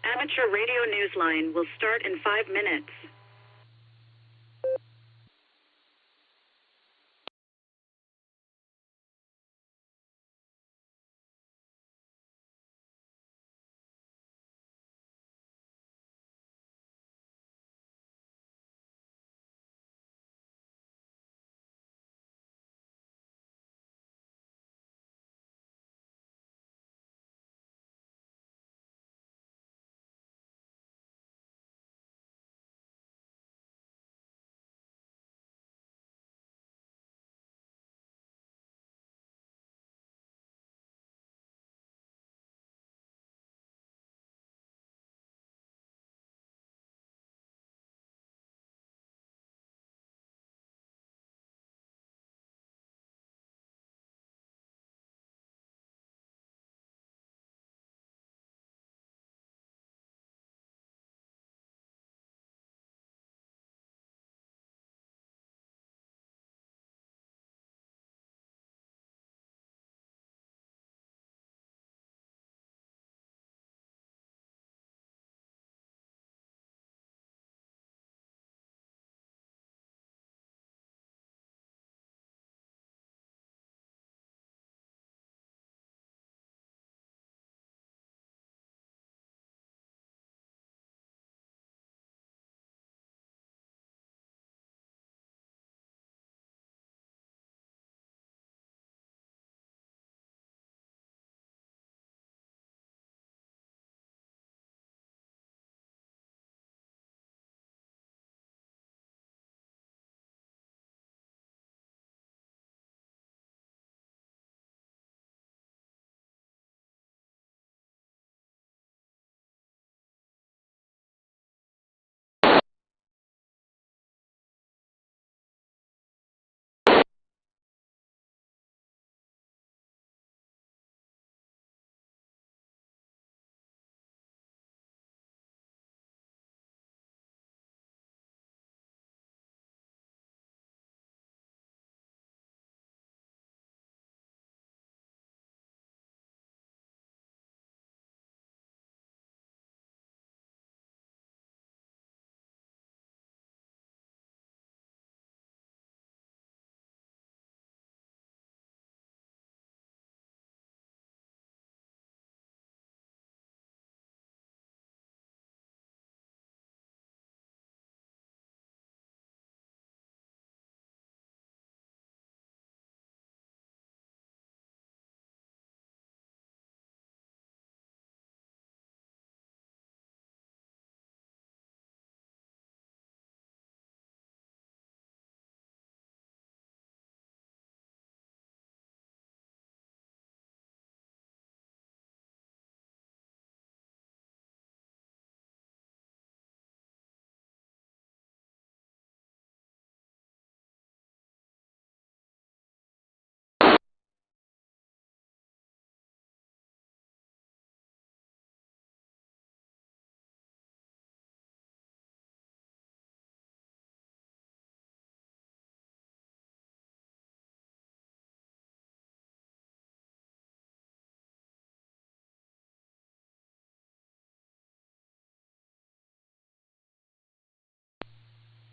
Amateur radio newsline will start in 5 minutes.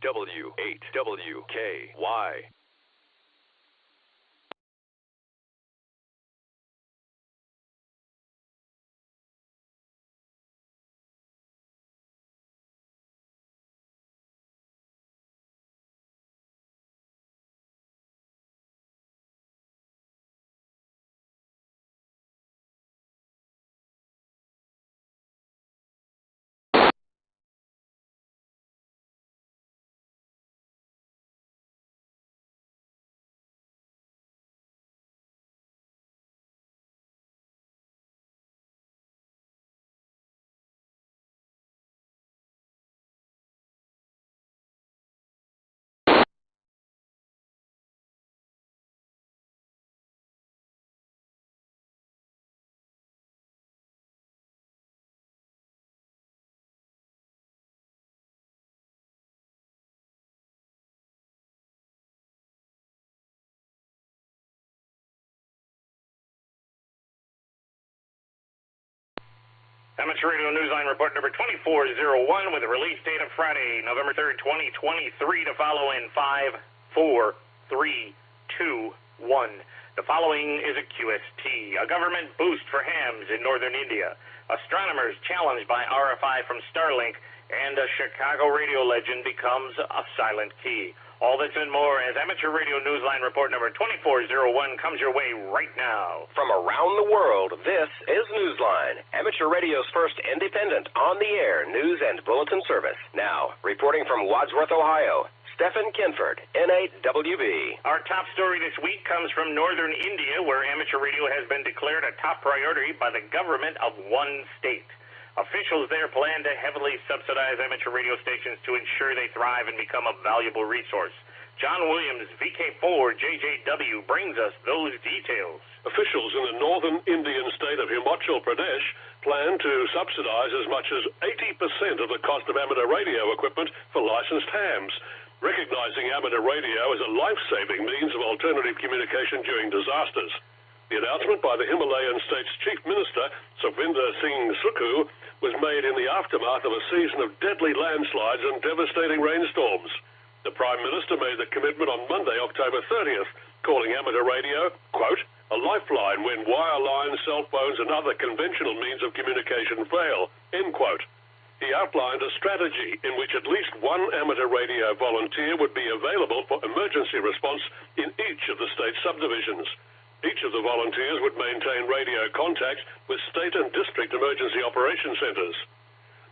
W8WKY. Amateur Radio Newsline report number 2401 with a release date of Friday, November 3rd, 2023 to follow in 5, 4, 3, 2, 1. The following is a QST, a government boost for hams in northern India, astronomers challenged by RFI from Starlink, and a Chicago radio legend becomes a silent key. All this and more as Amateur Radio Newsline report number 2401 comes your way right now. From around the world, this is Newsline, Amateur Radio's first independent, on-the-air news and bulletin service. Now, reporting from Wadsworth, Ohio, Stephen Kinford, N8WB. Our top story this week comes from northern India, where amateur radio has been declared a top priority by the government of one state. Officials there plan to heavily subsidize amateur radio stations to ensure they thrive and become a valuable resource. John Williams, VK4 JJW, brings us those details. Officials in the northern Indian state of Himachal Pradesh plan to subsidize as much as 80% of the cost of amateur radio equipment for licensed hams, recognizing amateur radio as a life-saving means of alternative communication during disasters. The announcement by the Himalayan state's chief minister, Sukhvinder Singh Sukhu, was made in the aftermath of a season of deadly landslides and devastating rainstorms. The Prime Minister made the commitment on Monday, October 30th, calling amateur radio, quote, a lifeline when wireline, cell phones and other conventional means of communication fail, end quote. He outlined a strategy in which at least one amateur radio volunteer would be available for emergency response in each of the state's subdivisions. Each of the volunteers would maintain radio contact with state and district emergency operation centers.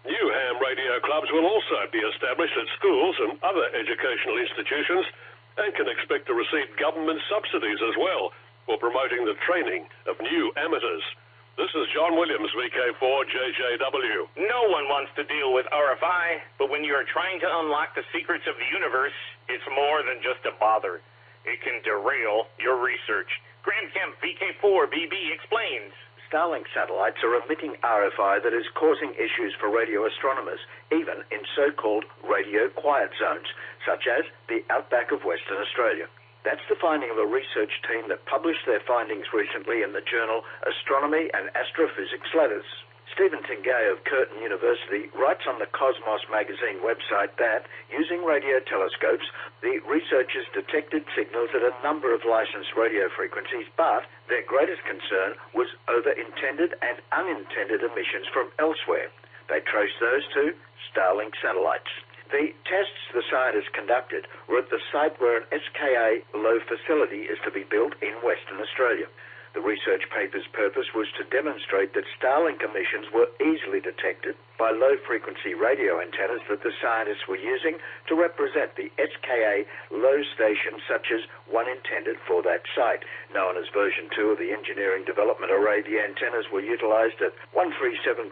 New ham radio clubs will also be established at schools and other educational institutions and can expect to receive government subsidies as well for promoting the training of new amateurs. This is John Williams, VK4 JJW. No one wants to deal with RFI, but when you are trying to unlock the secrets of the universe, it's more than just a bother. It can derail your research. Graham Kemp, VK4BB, explains. Starlink satellites are emitting RFI that is causing issues for radio astronomers, even in so-called radio quiet zones, such as the outback of Western Australia. That's the finding of a research team that published their findings recently in the journal Astronomy and Astrophysics Letters. Stephen Tingay of Curtin University writes on the Cosmos magazine website that, using radio telescopes, the researchers detected signals at a number of licensed radio frequencies, but their greatest concern was over intended and unintended emissions from elsewhere. They traced those to Starlink satellites. The tests the scientists conducted were at the site where an SKA low facility is to be built in Western Australia. The research paper's purpose was to demonstrate that Starlink emissions were easily detected by low-frequency radio antennas that the scientists were using to represent the SKA low stations such as one intended for that site. Known as version 2 of the Engineering Development Array, the antennas were utilized at 137.5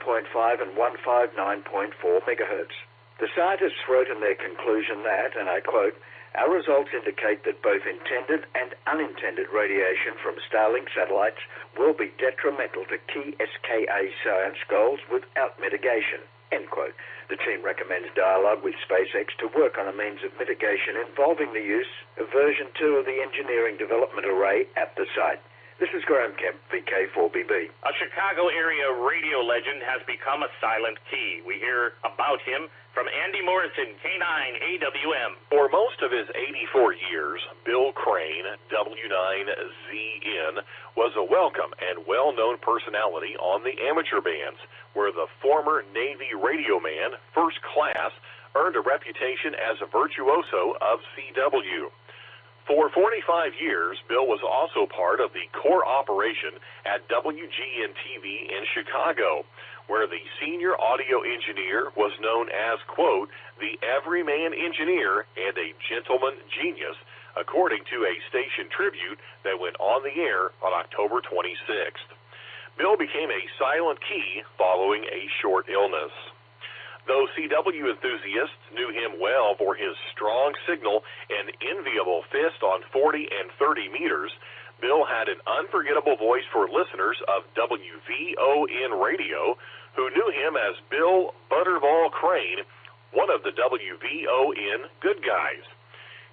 and 159.4 megahertz. The scientists wrote in their conclusion that, and I quote, our results indicate that both intended and unintended radiation from Starlink satellites will be detrimental to key SKA science goals without mitigation, end quote. The team recommends dialogue with SpaceX to work on a means of mitigation involving the use of version 2 of the Engineering Development Array at the site. This is Graham Kemp, VK4BB. A Chicago area radio legend has become a silent key. We hear about him from Andy Morrison, K9AWM. For most of his 84 years, Bill Crane, W9ZN, was a welcome and well-known personality on the amateur bands, where the former Navy radio man, first class, earned a reputation as a virtuoso of CW. For 45 years, Bill was also part of the core operation at WGN-TV in Chicago, where the senior audio engineer was known as, quote, the everyman engineer and a gentleman genius, according to a station tribute that went on the air on October 26th. Bill became a silent key following a short illness. Though CW enthusiasts knew him well for his strong signal and enviable fist on 40 and 30 meters, Bill had an unforgettable voice for listeners of WVON radio, who knew him as Bill Butterball Crane, one of the WVON good guys.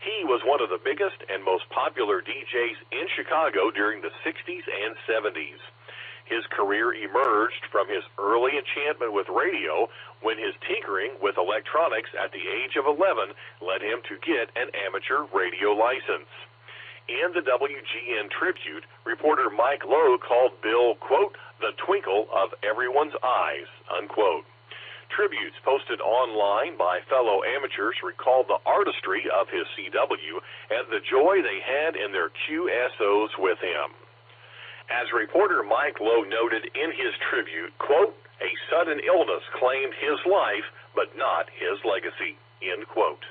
He was one of the biggest and most popular DJs in Chicago during the 60s and 70s. His career emerged from his early enchantment with radio when his tinkering with electronics at the age of 11 led him to get an amateur radio license. In the WGN tribute, reporter Mike Lowe called Bill, quote, the twinkle of everyone's eyes, unquote. Tributes posted online by fellow amateurs recalled the artistry of his CW and the joy they had in their QSOs with him. As reporter Mike Lowe noted in his tribute, quote, a sudden illness claimed his life, but not his legacy, end quote.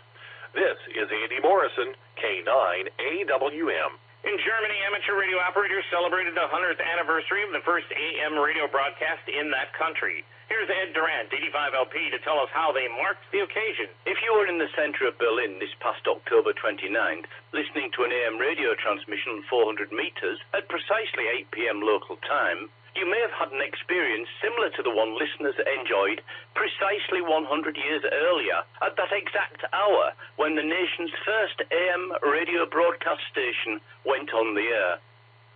This is Andy Morrison, K9AWM. In Germany, amateur radio operators celebrated the 100th anniversary of the first AM radio broadcast in that country. Here's Ed Durant, 85LP, to tell us how they marked the occasion. If you were in the center of Berlin this past October 29th, listening to an AM radio transmission on 400 meters at precisely 8 p.m. local time, you may have had an experience similar to the one listeners enjoyed precisely 100 years earlier at that exact hour when the nation's first AM radio broadcast station went on the air.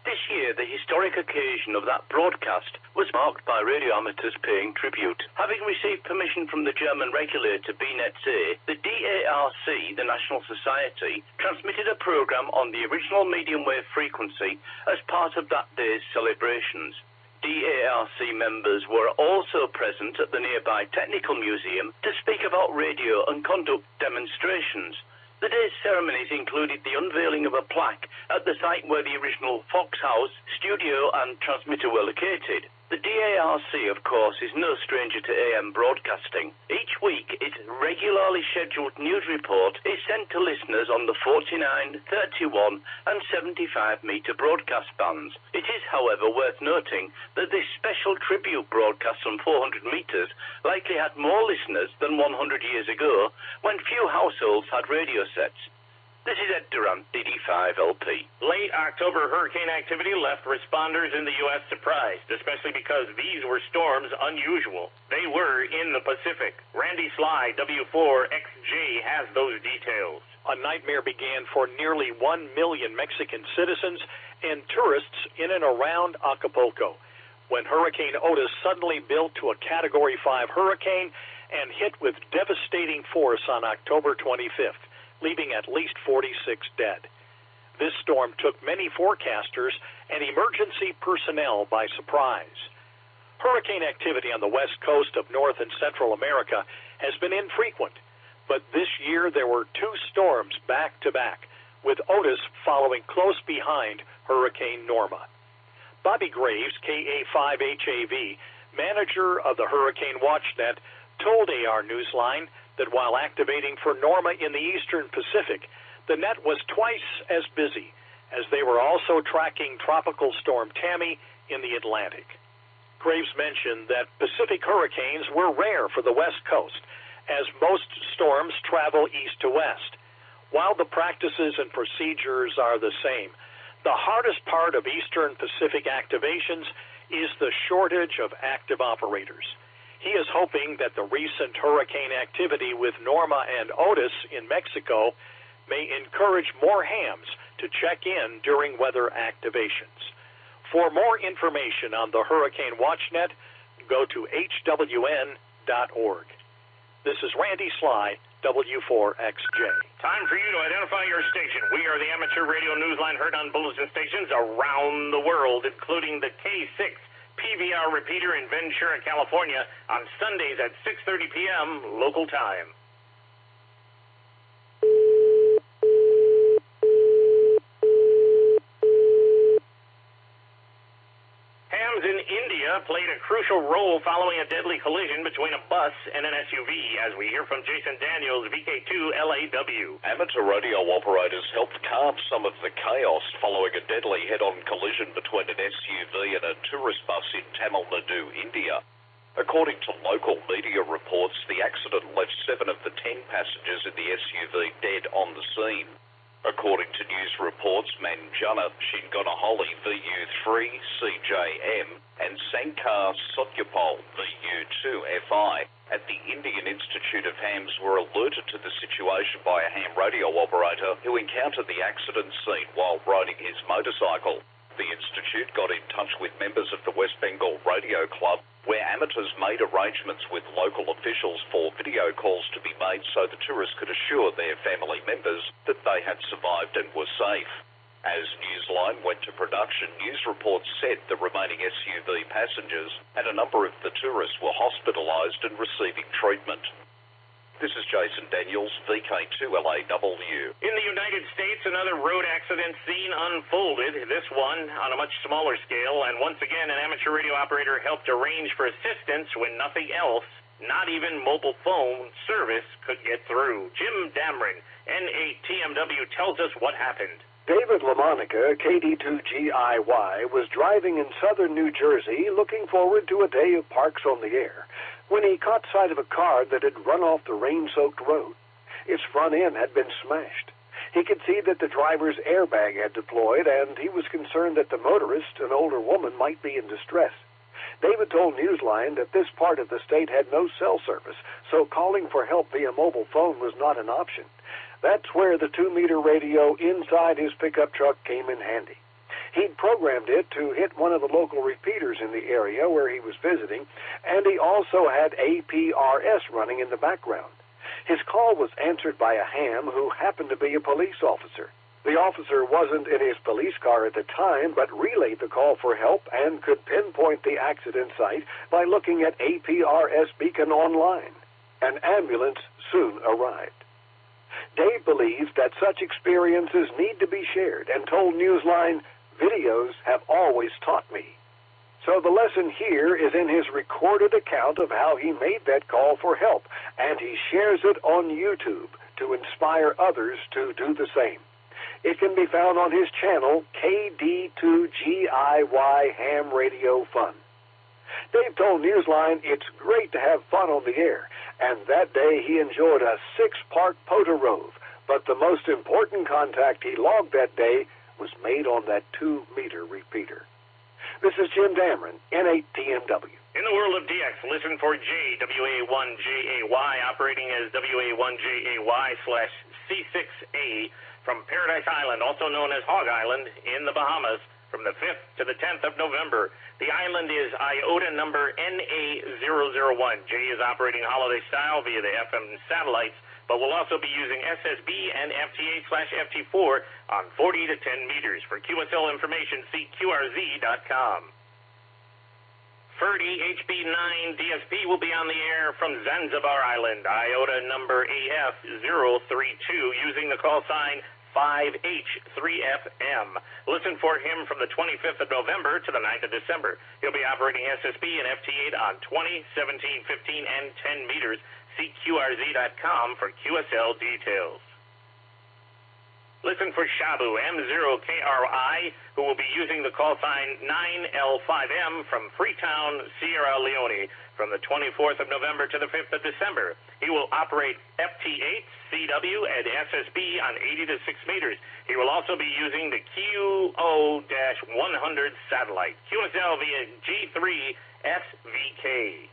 This year, the historic occasion of that broadcast was marked by radio amateurs paying tribute. Having received permission from the German regulator BNetzA, the DARC, the National Society, transmitted a program on the original medium wave frequency as part of that day's celebrations. DARC members were also present at the nearby Technical Museum to speak about radio and conduct demonstrations. The day's ceremonies included the unveiling of a plaque at the site where the original Fox House, studio and transmitter were located. The DARC, of course, is no stranger to AM broadcasting. Each week, its regularly scheduled news report is sent to listeners on the 49, 31 and 75-meter broadcast bands. It is, however, worth noting that this special tribute broadcast on 400 meters likely had more listeners than 100 years ago, when few households had radio sets. This is Ed Durant, DD5LP. Late October hurricane activity left responders in the U.S. surprised, especially because these were storms unusual. They were in the Pacific. Randy Sly, W4XJ, has those details. A nightmare began for nearly 1 million Mexican citizens and tourists in and around Acapulco when Hurricane Otis suddenly built to a Category 5 hurricane and hit with devastating force on October 25th. Leaving at least 46 dead. This storm took many forecasters and emergency personnel by surprise. Hurricane activity on the west coast of North and Central America has been infrequent, but this year there were 2 storms back-to-back, with Otis following close behind Hurricane Norma. Bobby Graves, KA5HAV, manager of the Hurricane WatchNet, told AR Newsline that while activating for Norma in the eastern Pacific, the net was twice as busy, as they were also tracking Tropical Storm Tammy in the Atlantic. Graves mentioned that Pacific hurricanes were rare for the West Coast, as most storms travel east to west. While the practices and procedures are the same, the hardest part of eastern Pacific activations is the shortage of active operators. He is hoping that the recent hurricane activity with Norma and Otis in Mexico may encourage more hams to check in during weather activations. For more information on the Hurricane WatchNet, go to hwn.org. This is Randy Sly, W4XJ. Time for you to identify your station. We are the amateur radio newsline heard on bulletin stations around the world, including the K6 PVR repeater in Ventura, California, on Sundays at 6:30 p.m. local time. Hams in India played a crucial role following a deadly collision between a bus and an SUV, as we hear from Jason Daniels, VK2LAW. Amateur radio operators helped calm some of the chaos following a deadly head-on collision between an SUV and a tourist bus in Tamil Nadu, India. According to local media reports, the accident left 7 of the 10 passengers in the SUV dead on the scene. According to news reports, Manjana Shingonaholi VU3 CJM and Sankar Sotyapal VU2FI at the Indian Institute of Hams were alerted to the situation by a ham radio operator who encountered the accident scene while riding his motorcycle. The Institute got in touch with members of the West Bengal Radio Club, where amateurs made arrangements with local officials for video calls to be made so the tourists could assure their family members that they had survived and were safe. As Newsline went to production, news reports said the remaining SUV passengers and a number of the tourists were hospitalised and receiving treatment. This is Jason Daniels, VK2LAW. In the United States, another road accident scene unfolded, this one on a much smaller scale, and once again an amateur radio operator helped arrange for assistance when nothing else, not even mobile phone service, could get through. Jim Damron, N8TMW, tells us what happened. David LaMonica, KD2GIY, was driving in southern New Jersey looking forward to a day of parks on the air when he caught sight of a car that had run off the rain-soaked road. Its front end had been smashed. He could see that the driver's airbag had deployed, and he was concerned that the motorist, an older woman, might be in distress. David told Newsline that this part of the state had no cell service, so calling for help via mobile phone was not an option. That's where the 2-meter radio inside his pickup truck came in handy. He'd programmed it to hit one of the local repeaters in the area where he was visiting, and he also had APRS running in the background. His call was answered by a ham who happened to be a police officer. The officer wasn't in his police car at the time, but relayed the call for help and could pinpoint the accident site by looking at APRS beacon online. An ambulance soon arrived. Dave believes that such experiences need to be shared and told Newsline, "Videos have always taught me." So the lesson here is in his recorded account of how he made that call for help, and he shares it on YouTube to inspire others to do the same. It can be found on his channel, KD2GIY Ham Radio Fun. Dave told Newsline it's great to have fun on the air, and that day he enjoyed a 6-part Potarove, but the most important contact he logged that day was made on that 2-meter repeater. This is Jim Damron, N8TMW. In the world of DX, listen for JWA1JAY operating as WA1JAY/C6A from Paradise Island, also known as Hog Island, in the Bahamas, from the 5th to the 10th of November. The island is IOTA number NA001. J is operating holiday style via the FM satellites, but will also be using SSB and FTA/FT4 on 40 to 10 meters. For QSL information, see QRZ.com. Ferdy HB9 DSP will be on the air from Zanzibar Island, IOTA number AF032, using the call sign 5H3FM. Listen for him from the 25th of November to the 9th of December. He'll be operating SSB and FT8 on 20, 17, 15, and 10 meters. See QRZ.com for QSL details. Listen for Shabu M0KRI, who will be using the call sign 9L5M from Freetown, Sierra Leone, from the 24th of November to the 5th of December. He will operate FT8, CW, and SSB on 80 to 6 meters. He will also be using the QO-100 satellite, QSL via G3SVK.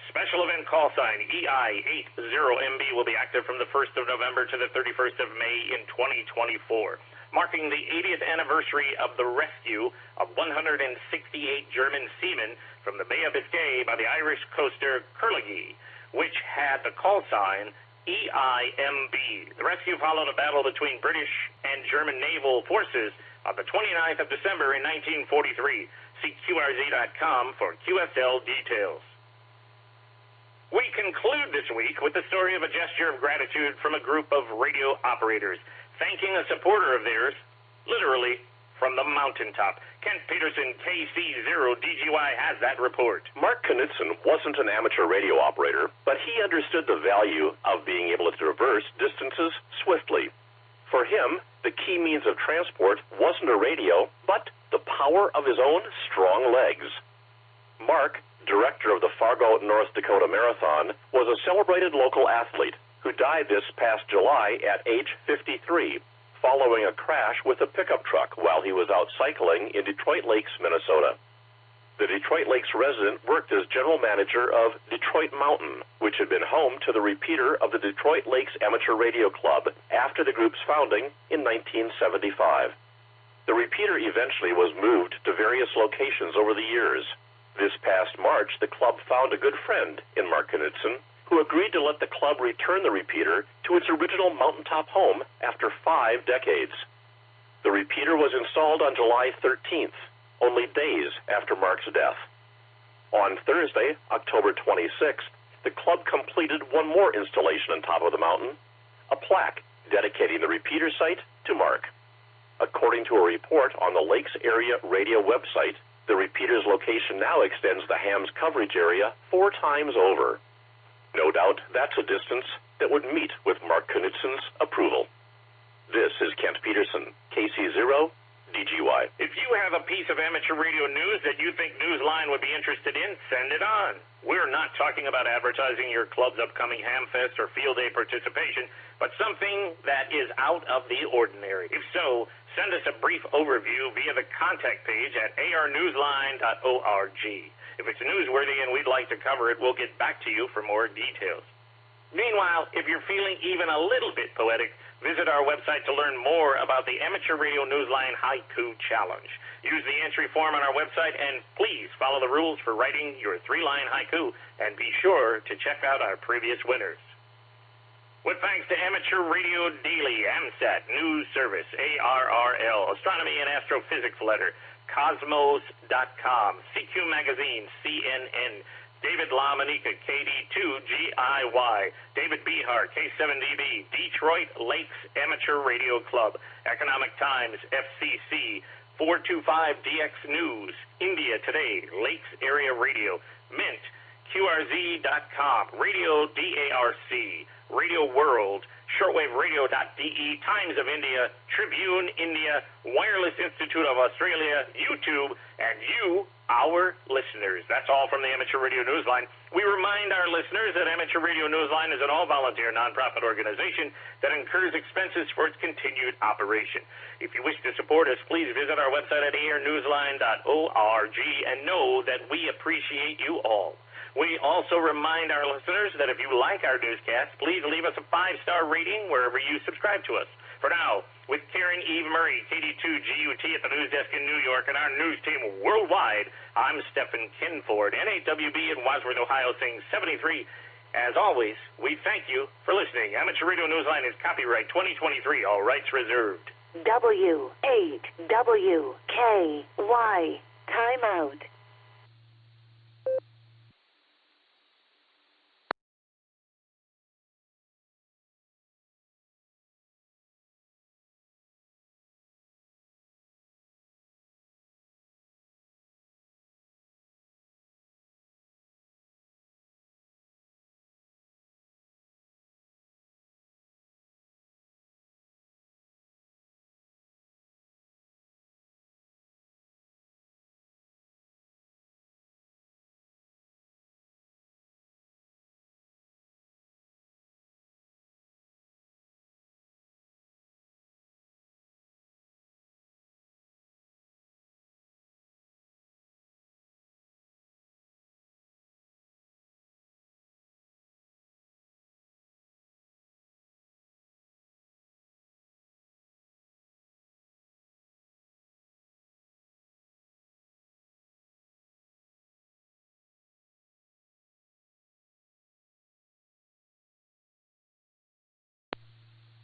Special event call sign EI80MB will be active from the 1st of November to the 31st of May in 2024, marking the 80th anniversary of the rescue of 168 German seamen from the Bay of Biscay by the Irish coaster Curligy, which had the call sign EIMB. The rescue followed a battle between British and German naval forces on the 29th of December in 1943. See QRZ.com for QSL details. We conclude this week with the story of a gesture of gratitude from a group of radio operators, thanking a supporter of theirs, literally, from the mountaintop. Kent Peterson, KC0DGY, has that report. Mark Knudsen wasn't an amateur radio operator, but he understood the value of being able to traverse distances swiftly. For him, the key means of transport wasn't a radio, but the power of his own strong legs. Mark, director of the Fargo, North Dakota Marathon, was a celebrated local athlete who died this past July at age 53, following a crash with a pickup truck while he was out cycling in Detroit Lakes, Minnesota. The Detroit Lakes resident worked as general manager of Detroit Mountain, which had been home to the repeater of the Detroit Lakes Amateur Radio Club after the group's founding in 1975. The repeater eventually was moved to various locations over the years. This past March, the club found a good friend in Mark Knudsen, who agreed to let the club return the repeater to its original mountaintop home after 5 decades. The repeater was installed on July 13th, only days after Mark's death. On Thursday, October 26th, the club completed one more installation on top of the mountain, a plaque dedicating the repeater site to Mark. According to a report on the Lakes Area Radio website, the repeater's location now extends the ham's coverage area 4 times over. No doubt that's a distance that would meet with Mark Knudsen's approval. This is Kent Peterson, KC0, DGY. If you have a piece of amateur radio news that you think Newsline would be interested in, send it on. We're not talking about advertising your club's upcoming Hamfest or Field Day participation, but something that is out of the ordinary. If so, send us a brief overview via the contact page at arnewsline.org. If it's newsworthy and we'd like to cover it, we'll get back to you for more details. Meanwhile, if you're feeling even a little bit poetic, visit our website to learn more about the Amateur Radio Newsline Haiku Challenge. Use the entry form on our website, and please follow the rules for writing your 3-line haiku, and be sure to check out our previous winners. With thanks to Amateur Radio Daily, AMSAT, News Service, ARRL, Astronomy and Astrophysics Letter, Cosmos.com, CQ Magazine, CNN, David LaMonica, KD2GIY, David Behar, K7DB, Detroit Lakes Amateur Radio Club, Economic Times, FCC, 425DX News, India Today, Lakes Area Radio, Mint, QRZ.com, Radio DARC, Radio World, shortwaveradio.de, Times of India, Tribune India, Wireless Institute of Australia, YouTube, and you, our listeners. That's all from the Amateur Radio Newsline. We remind our listeners that Amateur Radio Newsline is an all-volunteer nonprofit organization that incurs expenses for its continued operation. If you wish to support us, please visit our website at airnewsline.org and know that we appreciate you all. We also remind our listeners that if you like our newscasts, please leave us a 5-star rating wherever you subscribe to us. For now, with Karen Eve Murray, KD2GUT at the news desk in New York, and our news team worldwide, I'm Stephen Kinford, NAWB in Wadsworth, Ohio, saying 73. As always, we thank you for listening. Amateur Radio Newsline is copyright 2023, all rights reserved. W8WKY. Time out.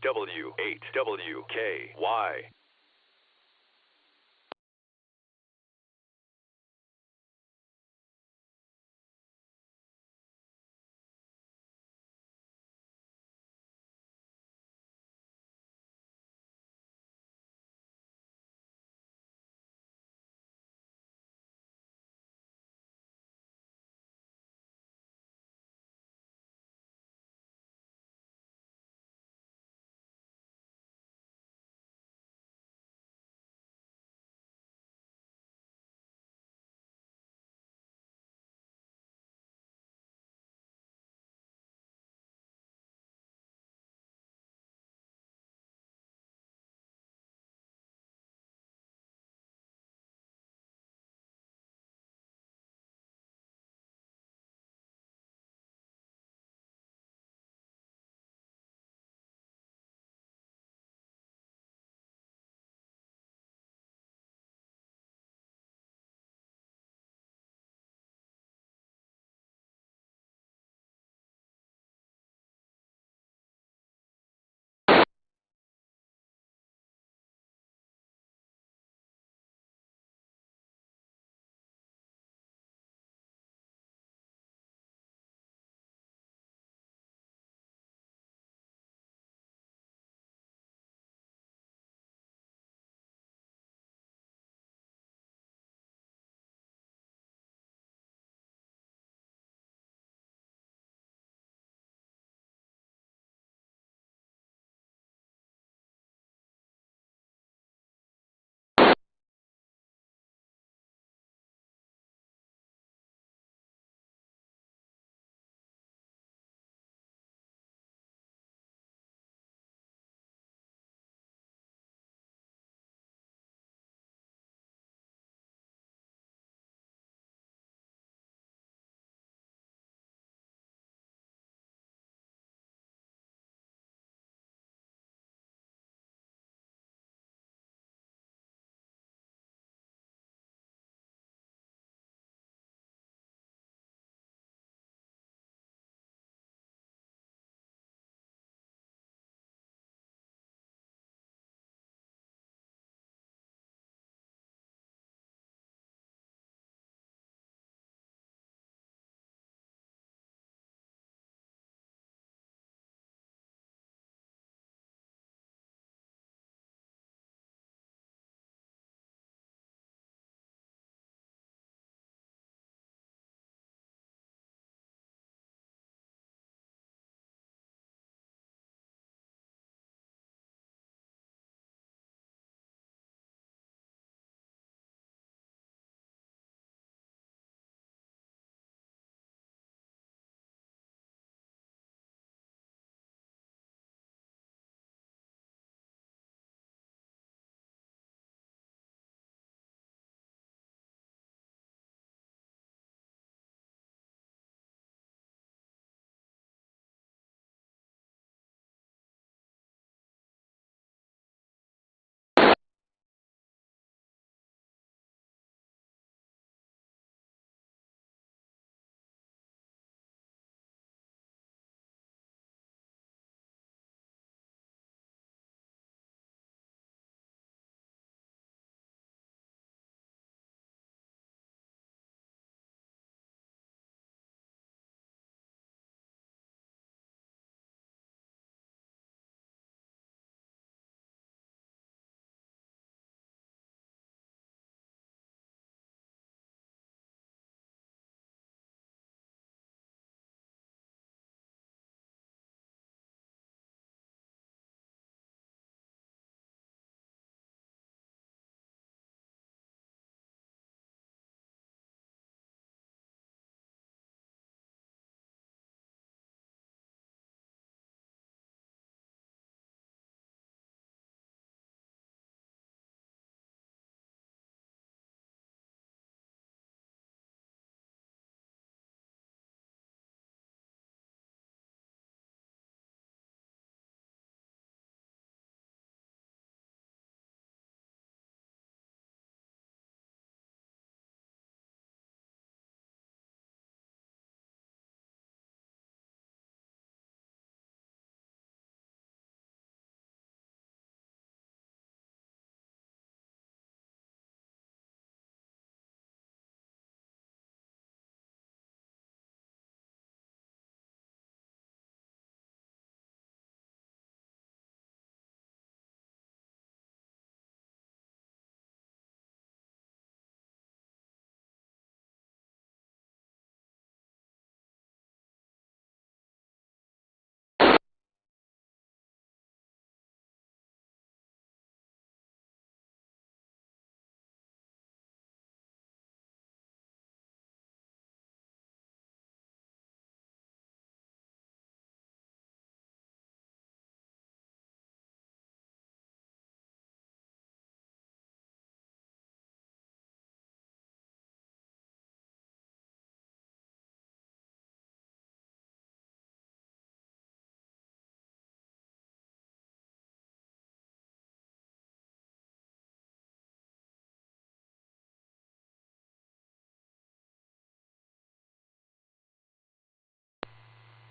W8WKY.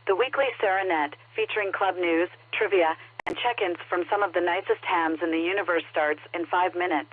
the weekly Serenet, featuring club news, trivia, and check-ins from some of the nicest hams in the universe starts in 5 minutes.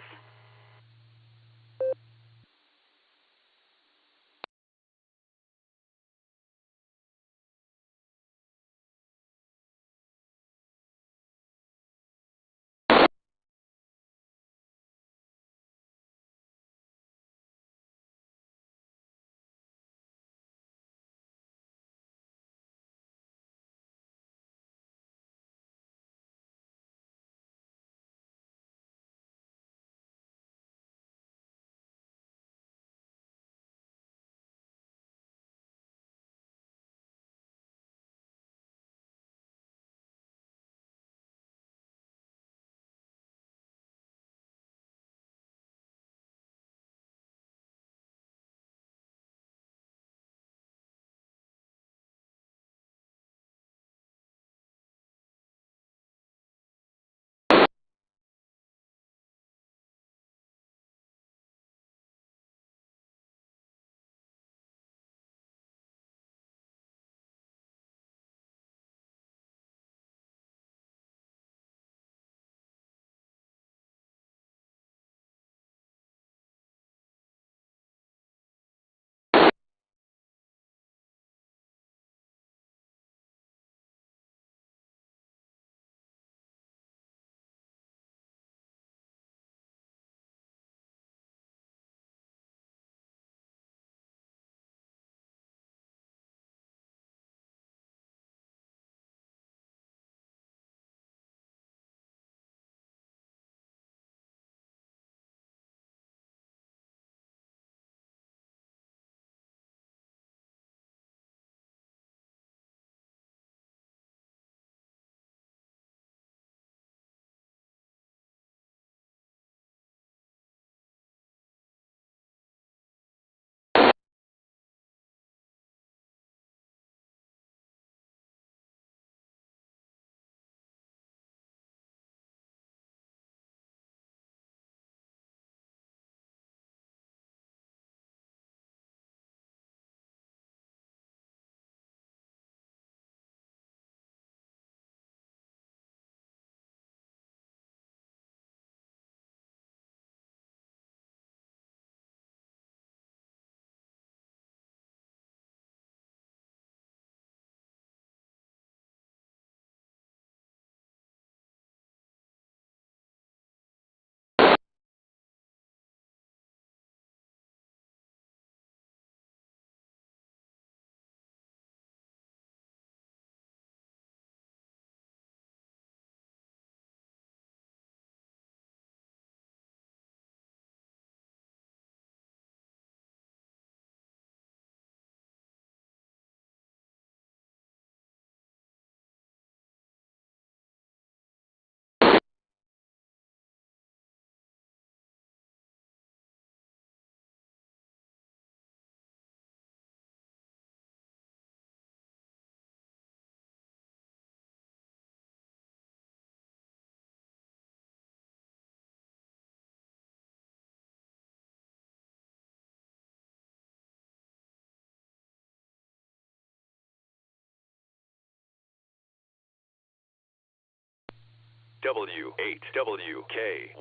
W8WKY.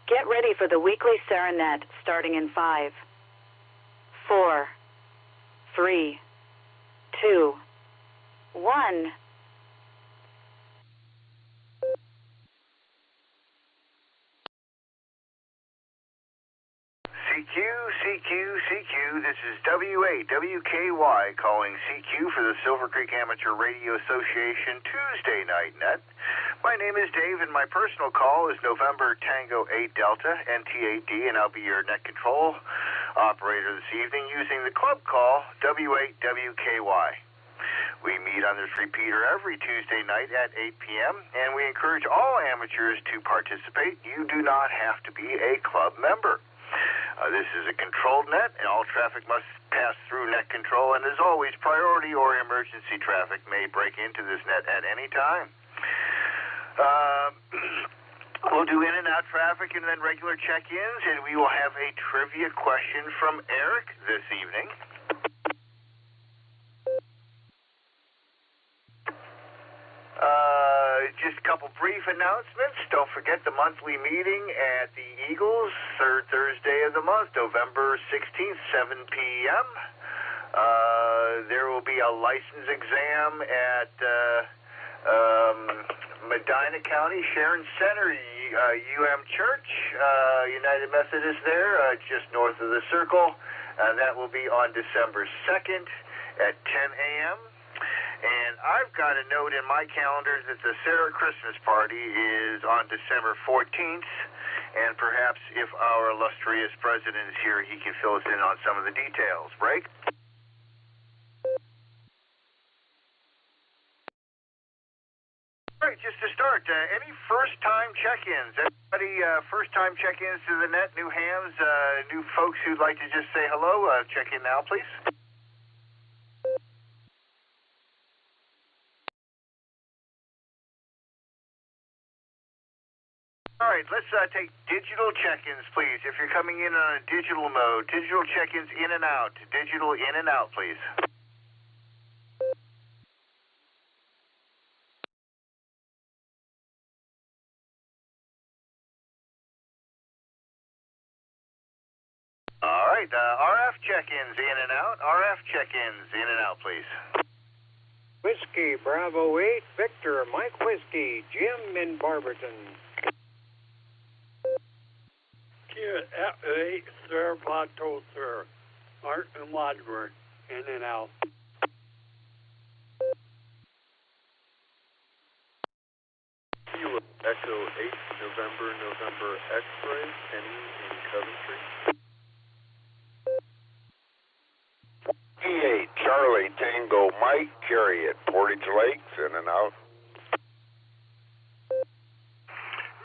Get ready for the weekly Serenet starting in 5, 4, 3, 2, 1. CQ, this is WAWKY calling CQ for the Silvercreek Amateur Radio Association Tuesday Night Net. My name is Dave, and my personal call is November Tango 8 Delta, NT8D, and I'll be your net control operator this evening using the club call WAWKY. We meet on this repeater every Tuesday night at 8 p.m., and we encourage all amateurs to participate. You do not have to be a club member. This is a controlled net, and all traffic must pass through net control, and as always, priority or emergency traffic may break into this net at any time. We'll do in and out traffic and then regular check-ins, and we will have a trivia question from Eric this evening. Just a couple brief announcements. Don't forget the monthly meeting at the Eagles, third Thursday of the month, November 16th, 7 p.m. There will be a license exam at Medina County, Sharon Center, UM Church, United Methodist there, just north of the Circle. That will be on December 2nd at 10 a.m. And I've got a note in my calendar that the Sarah Christmas party is on December 14th, and perhaps if our illustrious president is here, he can fill us in on some of the details. Break? All right, just to start, any first-time check-ins? Everybody first-time check-ins to the net, new hands, new folks who'd like to just say hello, check in now, please. All right, let's take digital check-ins, please. If you're coming in on a digital mode, digital check-ins in and out. Digital in and out, please. All right, RF check-ins in and out. RF check-ins in and out, please. Whiskey, Bravo 8, Victor, Mike Whiskey, Jim in Barberton. F8, Sir, Plateau, Sir. Martin Wadsworth, in and out. Echo 8, November, X-ray, Penny in Coventry. E8, Charlie, Tango, Mike, Carry at Portage Lakes, in and out.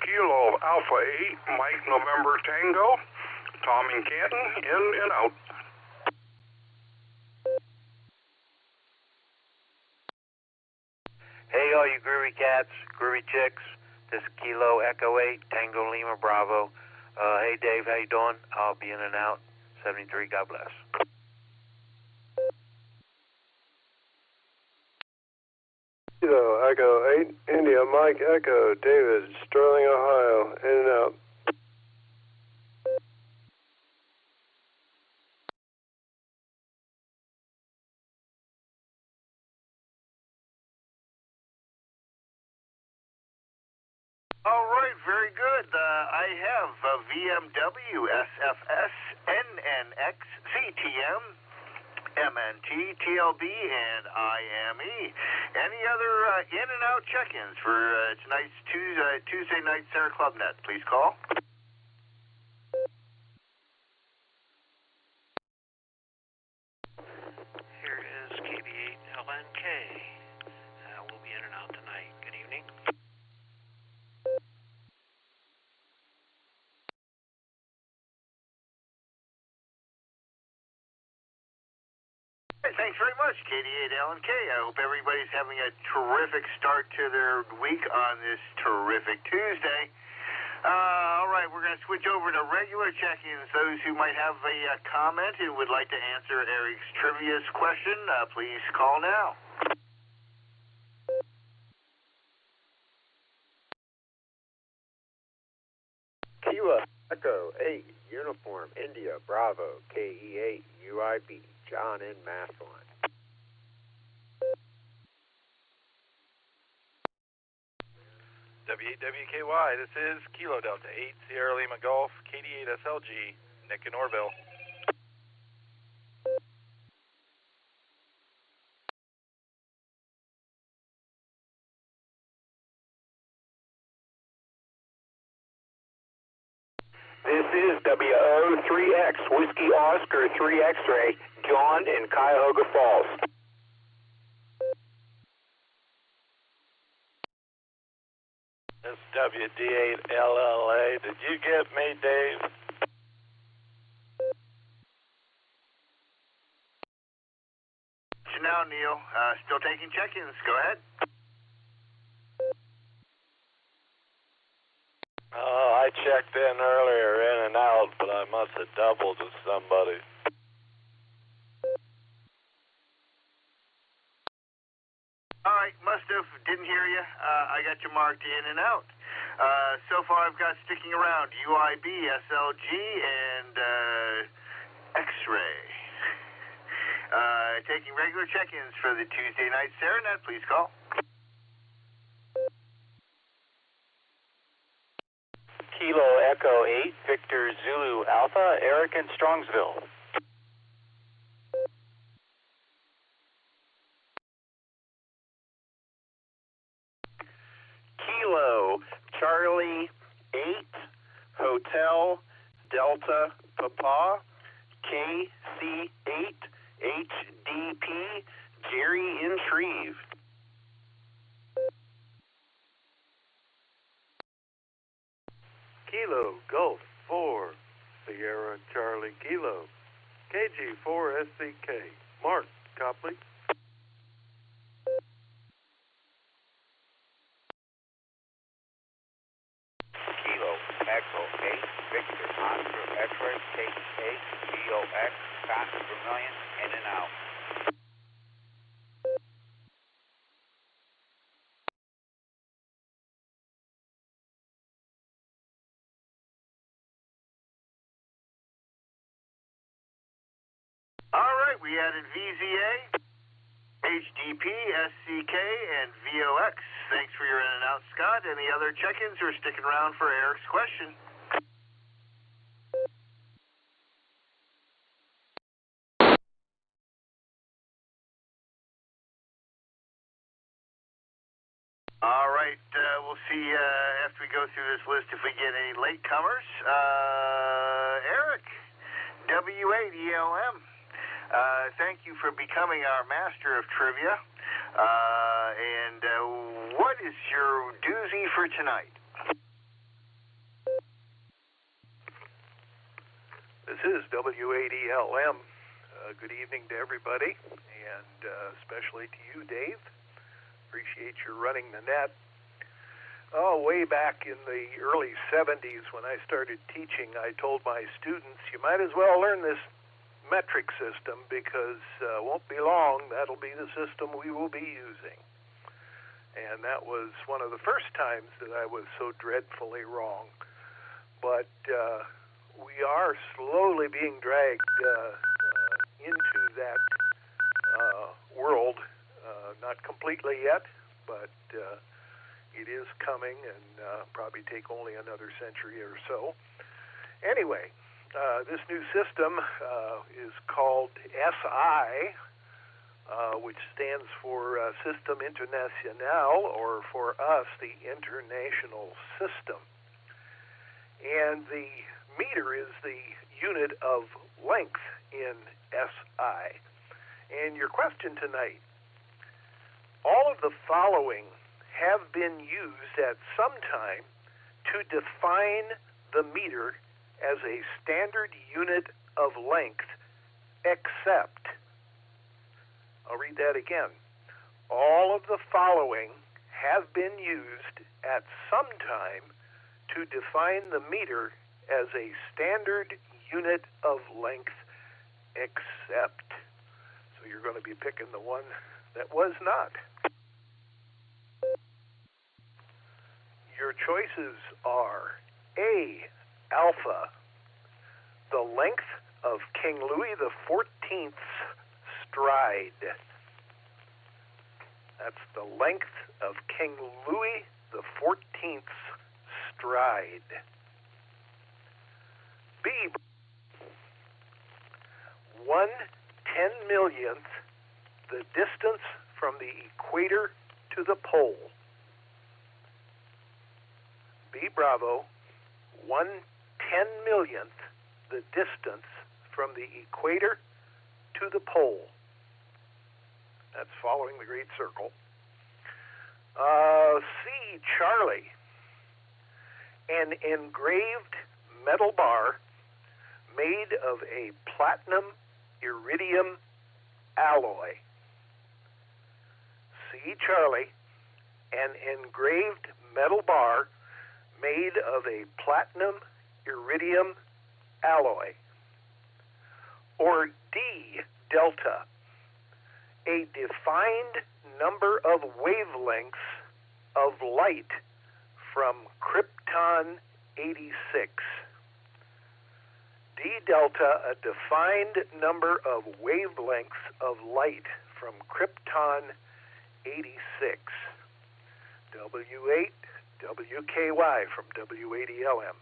Kilo Alpha 8, Mike November Tango, Tom in Canton, in and out. Hey, all you groovy cats, groovy chicks. This is Kilo Echo 8, Tango Lima Bravo. Hey, Dave, how you doing? I'll be in and out. 73, God bless. Kilo Echo 8, India Mike Echo, David, Sterling, Ohio, in and out. All right, very good. I have VMW, SFS, NNX, CTM, MNT, TLB, and IME. Any other in and out check-ins for tonight's Tuesday night Sarah Club Net? Please call. Here is KB8LNK. We'll be in and out tonight. Good evening. Thanks very much, KD8LNK. I hope everybody's having a terrific start to their week on this terrific Tuesday. All right, we're going to switch over to regular check-ins. Those who might have a comment and would like to answer Eric's trivia question, please call now. Kiwa Echo 8, Uniform, India, Bravo, KE8, UIB, John in Massillon. W8WKY, this is Kilo Delta 8, Sierra Lima Golf, KD8 SLG, Nick in Orville. This is WO3X, Whiskey Oscar 3 X-Ray, John in Cuyahoga Falls. This is WD8LLA. Did you get me, Dave? Now, Neil, still taking check-ins. Go ahead. Oh, I checked in earlier, in and out, but I must have doubled with somebody. All right, must have. Didn't hear you. I got you marked in and out. So far, I've got sticking around UIB, SLG, and X-Ray. Taking regular check-ins for the Tuesday night Serenade. Please call. Kilo Echo 8, Victor Zulu Alpha, Eric in Strongsville. Kilo Charlie 8, Hotel Delta Papa, KC8, HDP, Jerry in Shreve. Kilo Golf 4, Sierra Charlie Kilo, KG4 SCK, Mark Copley. Kilo Echo 8, Victor Oscar X-Ray, K8, GOX, Scott Vermillion, in and out. All right, we added VZA, HDP, SCK, and VOX. Thanks for your in and out, Scott. Any other check-ins or sticking around for Eric's question? All right, we'll see after we go through this list if we get any latecomers. Eric, W8ELM. Thank you for becoming our master of trivia. And what is your doozy for tonight? This is W8ELM. Good evening to everybody, and especially to you, Dave. Appreciate your running the net. Oh, way back in the early 70s when I started teaching, I told my students, you might as well learn this metric system because won't be long, that'll be the system we will be using. And that was one of the first times that I was so dreadfully wrong. But we are slowly being dragged into that world. Not completely yet, but it is coming and probably take only another century or so. Anyway, this new system is called SI, which stands for System International, or for us, the International System. And the meter is the unit of length in SI. And your question tonight, all of the following have been used at some time to define the meter as a standard unit of length, except, I'll read that again, all of the following have been used at some time to define the meter as a standard unit of length, except. So you're going to be picking the one that was not. Your choices are A, Alpha, the length of King Louis XIV's stride. That's the length of King Louis XIV's stride. B, 1/10,000,000th the distance from the equator to the pole. B, Bravo, 1/10,000,000th the distance from the equator to the pole. That's following the Great Circle. C, Charlie, an engraved metal bar made of a platinum iridium alloy. C, Charlie, an engraved metal bar made of a platinum iridium alloy. Or D, Delta, a defined number of wavelengths of light from Krypton 86. D, Delta, a defined number of wavelengths of light from Krypton 86. W8, WKY from W80LM.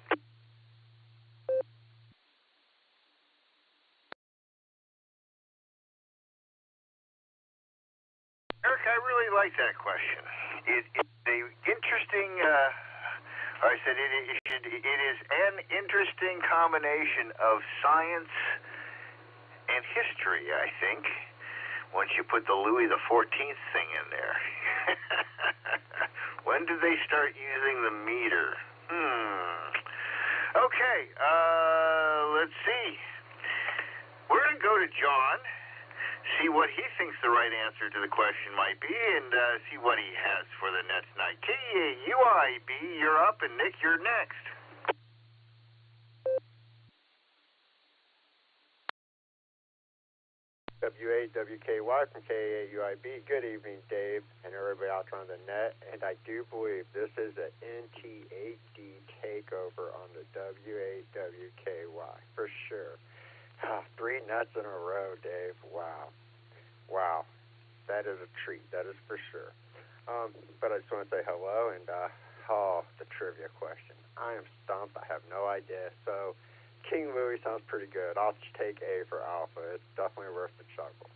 Eric, I really like that question. It's a interesting, I said it is an interesting combination of science and history, I think, once you put the Louis XIV thing in there. When did they start using the meter? Okay, let's see. We're going to go to John, see what he thinks the right answer to the question might be, and see what he has for the next night. KUIB, you're up, and Nick, you're next. W8WKY from K8UIB. Good evening, Dave, and everybody out on the net. And I do believe this is an NT8D takeover on the W8WKY for sure. 3 nuts in a row, Dave. Wow. That is a treat. That is for sure. But I just want to say hello and the trivia question. I am stumped. I have no idea. So King Louis sounds pretty good. I'll take A for Alpha. It's definitely worth the chuckle.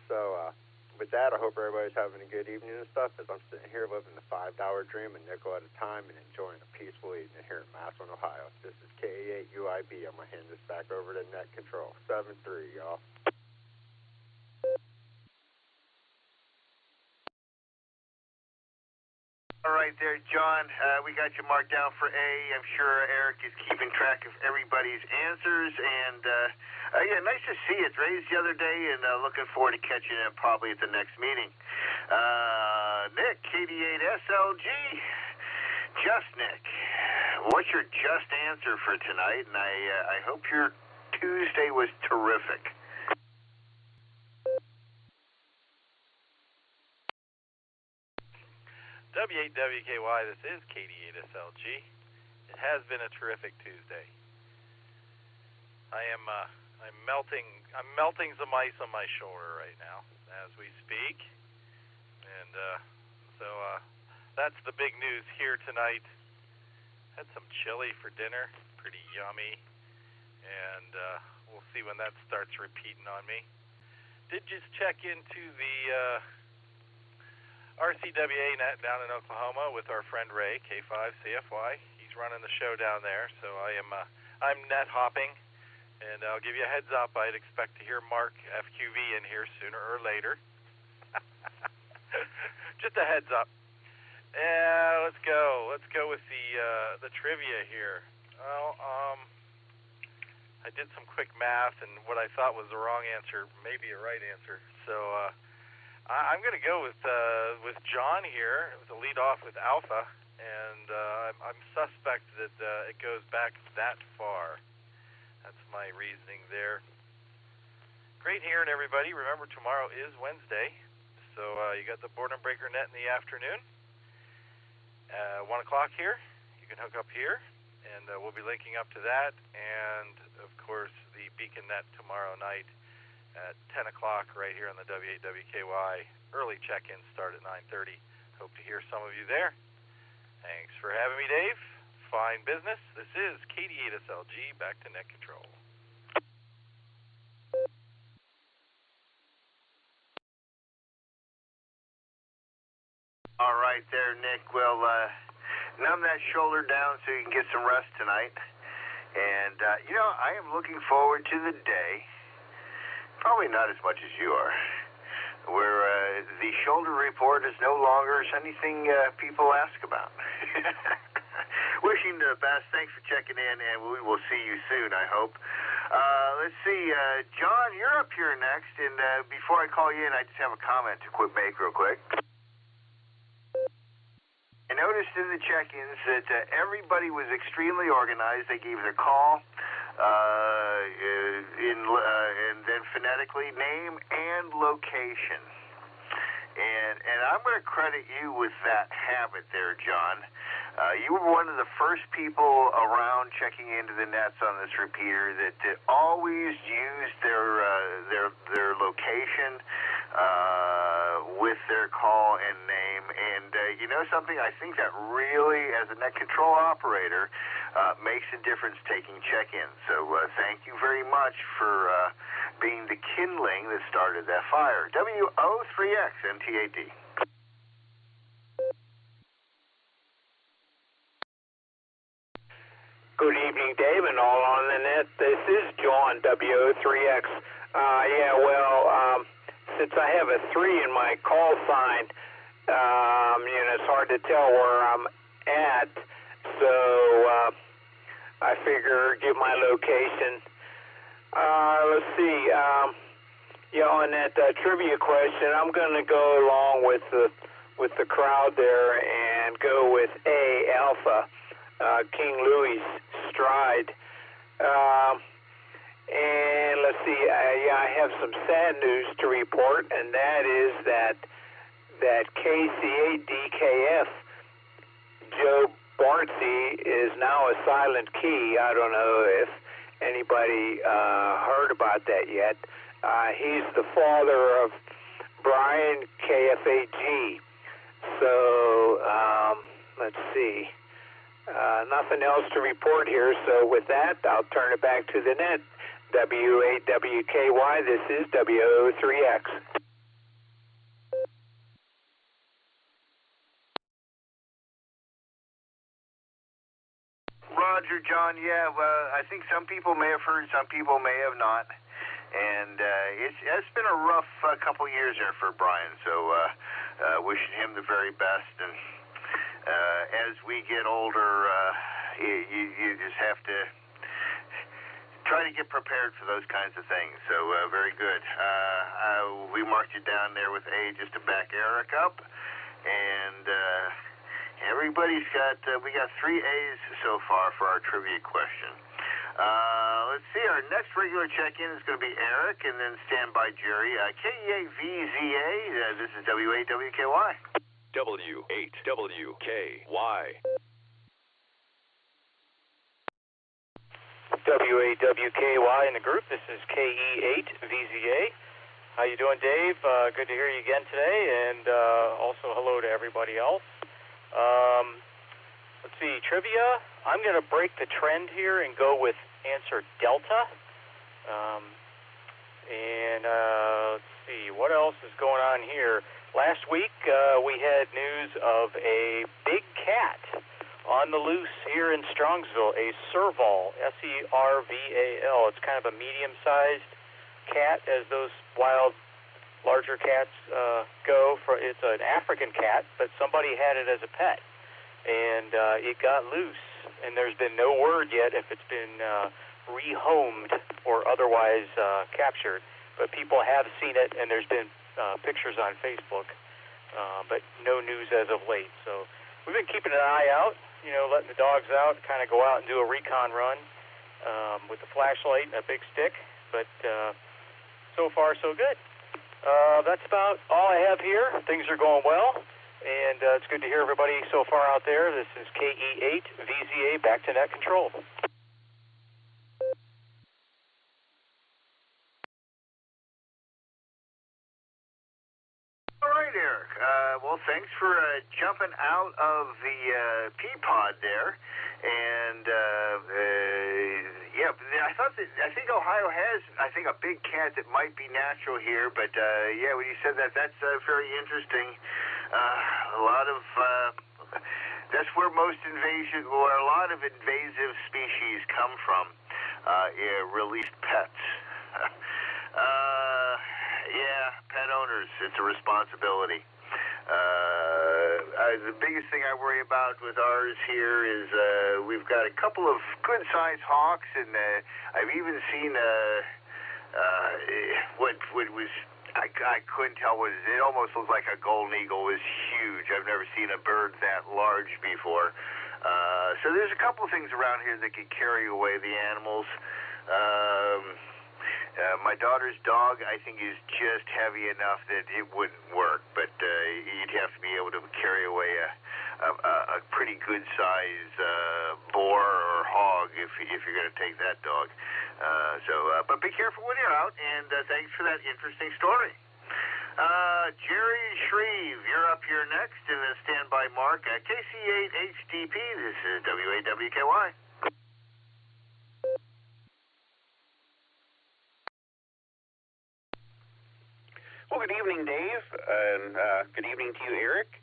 So with that, I hope everybody's having a good evening and stuff as I'm sitting here living the $5 dream, a nickel at a time, and enjoying a peaceful evening here in Massillon, Ohio. This is K8UIB. I'm going to hand this back over to Net Control. 7-3, y'all. All right there, John. We got you marked down for A. I'm sure Eric is keeping track of everybody's answers. And, yeah, nice to see you. It's raised the other day, and looking forward to catching you probably at the next meeting. Nick, KD8SLG. Just Nick. What's your just answer for tonight? And I hope your Tuesday was terrific. W8WKY, this is KD8SLG. It has been a terrific Tuesday. I'm melting some ice on my shoulder right now as we speak. And so that's the big news here tonight. Had some chili for dinner, pretty yummy. And we'll see when that starts repeating on me. Did just check into the RCWA net down in Oklahoma with our friend Ray, K5CFY. He's running the show down there, so I'm net hopping, and I'll give you a heads up. I'd expect to hear Mark FQV in here sooner or later. Just a heads up. Let's go. Let's go with the trivia here. Well, I did some quick math, and what I thought was the wrong answer, maybe a right answer. So I'm going to go with John here, with the lead off with Alpha, and I'm suspect that it goes back that far. That's my reasoning there. Great hearing everybody. Remember, tomorrow is Wednesday, so you got the Boredom Breaker net in the afternoon. 1 o'clock here. You can hook up here. and we'll be linking up to that, and of course the Beacon Net tomorrow night at 10 o'clock right here on the W8WKY. Early check-ins start at 9:30. Hope to hear some of you there. Thanks for having me, Dave. Fine business. This is KD8SLG, back to net control. All right there, Nick. Well, numb that shoulder down so you can get some rest tonight. And, I am looking forward to the day, probably not as much as you are, where the shoulder report is no longer anything people ask about. Wishing the best. Thanks for checking in, and we will see you soon, I hope. Let's see. John, you're up here next, and before I call you in, I just have a comment to make real quick. I noticed in the check-ins that everybody was extremely organized. They gave their call, and then phonetically name and location. And I'm going to credit you with that habit there, John. You were one of the first people around checking into the nets on this repeater that always used their location with their call and name. And you know something? I think that really, as a net control operator, makes a difference taking check-ins. So thank you very much for being the kindling that started that fire. WO3X MTAD. Good evening, Dave, and all on the net. This is John, WO3X. Since I have a 3 in my call sign, it's hard to tell where I'm at, so I figure give my location. Let's see. On that trivia question, I'm going to go along with the crowd there and go with A, Alpha, King Louis Stride. And let's see, I have some sad news to report, and that is that KC8DKF, Joe Bartsey, is now a silent key. I don't know if anybody heard about that yet. He's the father of Brian KFAG. So, let's see. Nothing else to report here, so with that, I'll turn it back to the net. W8WKY, this is WO3X. Roger, John. Yeah, well, I think some people may have heard, some people may have not. And it's been a rough couple years there for Brian, so wishing him the very best. And as we get older, you just have to try to get prepared for those kinds of things. So very good. We marked you down there with A just to back Eric up. And everybody's we got 3 A's so far for our trivia question. Let's see, our next regular check-in is going to be Eric, and then stand by Jerry. KEAVZA, this is W8WKY. W8WKY. W8WKY in the group. This is KE8VZA. How you doing, Dave? Good to hear you again today, and also hello to everybody else. Let's see, trivia. I'm going to break the trend here and go with answer Delta. Let's see, what else is going on here? Last week, we had news of a big cat on the loose here in Strongsville, a serval, S-E-R-V-A-L. It's kind of a medium-sized cat, as those wild, larger cats go. It's an African cat, but somebody had it as a pet, and it got loose. And there's been no word yet if it's been rehomed or otherwise captured. But people have seen it, and there's been pictures on Facebook, but no news as of late. So we've been keeping an eye out, letting the dogs out, kind of go out and do a recon run with a flashlight and a big stick. But so far, so good. That's about all I have here. Things are going well. And it's good to hear everybody so far out there. This is KE8 VZA back to net control. All right, Eric. Well, thanks for jumping out of the P-pod there. And yeah, I think Ohio has a big cat that might be natural here. But yeah, when you said that, that's very interesting. A lot of that's where a lot of invasive species come from. Released pets. Yeah, pet owners, it's a responsibility. The biggest thing I worry about with ours here is we've got a couple of good-sized hawks, and I've even seen what was, I couldn't tell what it almost looked like a golden eagle. It was huge. I've never seen a bird that large before. So there's a couple of things around here that could carry away the animals. My daughter's dog, I think, is just heavy enough that it wouldn't work, but you'd have to be able to carry away a pretty good size boar or hog if you're going to take that dog. But be careful when you're out, and thanks for that interesting story. Jerry Shreve, you're up here next, and then stand by Mark. KC8HDP, this is WAWKY. Well, good evening, Dave, and good evening to you, Eric.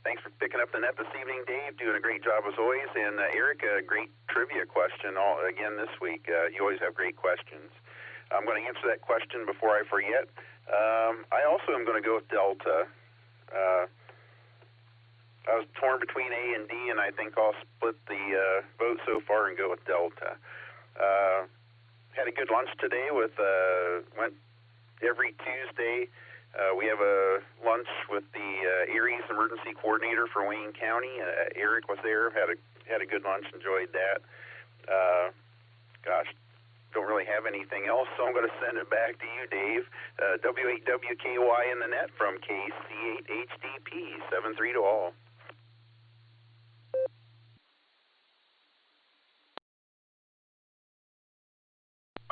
Thanks for picking up the net this evening, Dave. Doing a great job as always. And Eric, a great trivia question again this week. You always have great questions. I'm going to answer that question before I forget. I also am going to go with Delta. I was torn between A and D, and I think I'll split the vote so far and go with Delta. Had a good lunch today went every Tuesday. We have a lunch with the Erie's emergency coordinator for Wayne County. Eric was there, had a good lunch, enjoyed that. Gosh, don't really have anything else, so I'm going to send it back to you, Dave. W8WKY in the net from KC8HDP, 7-3 to all.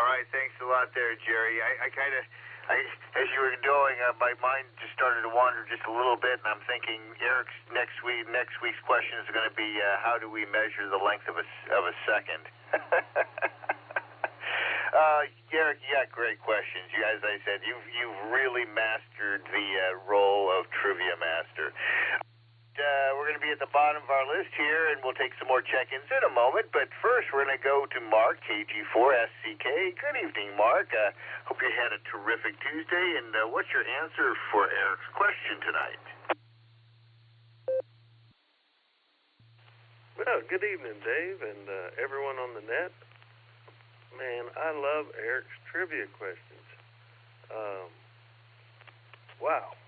All right, thanks a lot there, Jerry. As you were going, my mind just started to wander just a little bit, and I'm thinking Eric's next week's question is going to be how do we measure the length of a second? Eric, you got great questions. As I said, you've really mastered the role of trivia master. We're going to be at the bottom of our list here, and we'll take some more check-ins in a moment. But first, we're going to go to Mark, KG4SCK. Good evening, Mark. Hope you had a terrific Tuesday. And what's your answer for Eric's question tonight? Well, good evening, Dave, and everyone on the net. Man, I love Eric's trivia questions. Wow.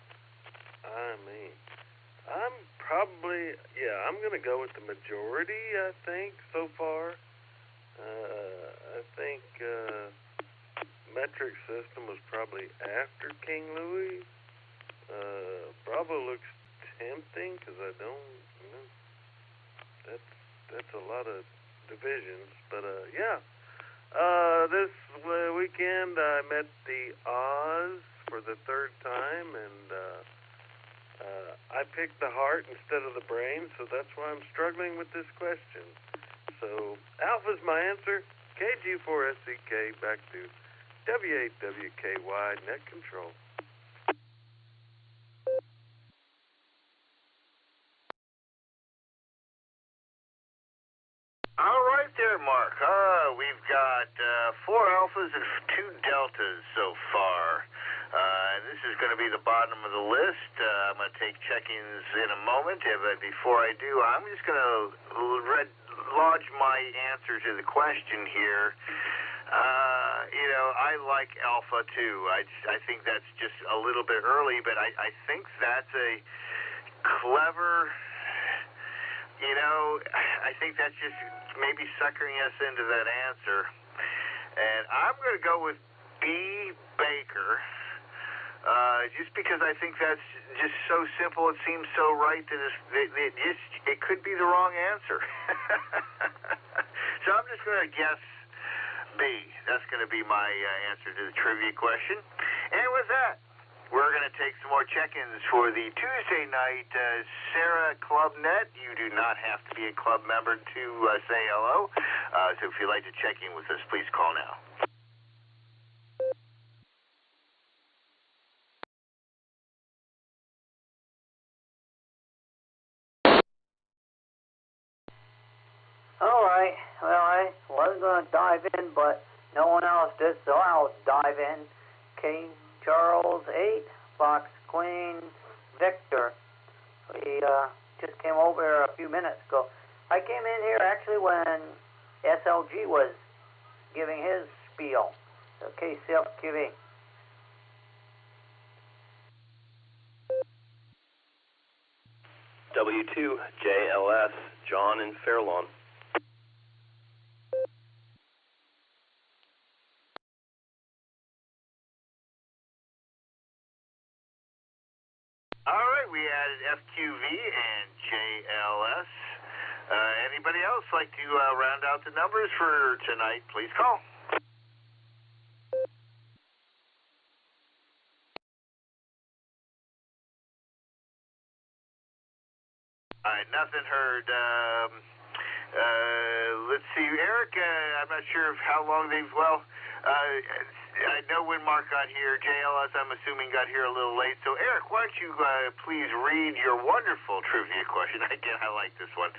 I mean, I'm going to go with the majority, I think, so far. I think metric system was probably after King Louis. Bravo looks tempting because I don't, that's a lot of divisions. But, yeah. This weekend I met the Oz for the third time, and I picked the heart instead of the brain, so that's why I'm struggling with this question. So Alpha's my answer. KG4SCK back to W8WKY net control. All right there, Mark. We've got 4 alphas and 2 deltas so far. This is going to be the bottom of the list. I'm going to take check-ins in a moment, but before I do, I'm just going to lodge my answer to the question here. I like alpha too. I think that's just a little bit early, but I think that's a clever. I think that's just maybe suckering us into that answer. And I'm going to go with B. Baker. Just because I think that's just so simple, it seems so right that it could be the wrong answer. So I'm just going to guess B. That's going to be my answer to the trivia question. And with that, we're going to take some more check-ins for the Tuesday night Sarah Club Net. You do not have to be a club member to say hello. So if you'd like to check in with us, please call now. All right. Well, I wasn't going to dive in, but no one else did, so I'll dive in. King Charles 8, Fox Queen Victor. We just came over here a few minutes ago. I came in here actually when SLG was giving his spiel. So KCFQV. W2JLS, John in Fairlawn. All right, we added FQV and JLS. Anybody else like to round out the numbers for tonight? Please call. All right, nothing heard. Let's see, Eric, I'm not sure of how long they've, I know when Mark got here, JLS, I'm assuming, got here a little late. So, Eric, why don't you please read your wonderful trivia question? Again, I like this one.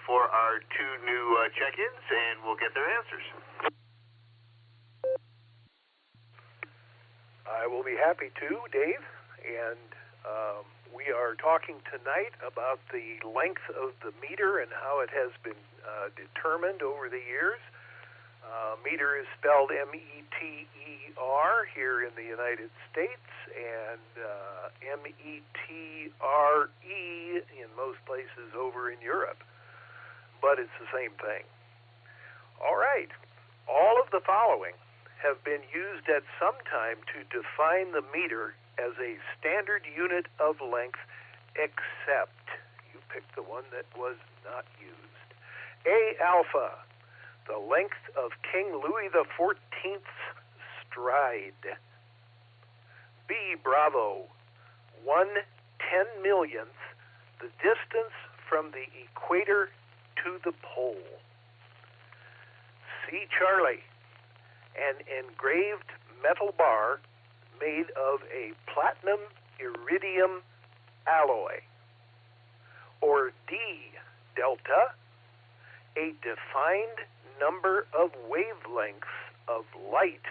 For our two new check-ins, and we'll get their answers. I will be happy to, Dave. And we are talking tonight about the length of the meter and how it has been determined over the years. Meter is spelled M-E-T-E-R here in the United States, and M-E-T-R-E in most places over in Europe. But it's the same thing. All right. All of the following have been used at some time to define the meter as a standard unit of length, except you picked the one that was not used. A alpha, the length of King Louis XIV's stride. B bravo, 1/10,000,000th, the distance from the equator to the pole. C Charlie, an engraved metal bar made of a platinum iridium alloy. Or D delta, a defined number of wavelengths of light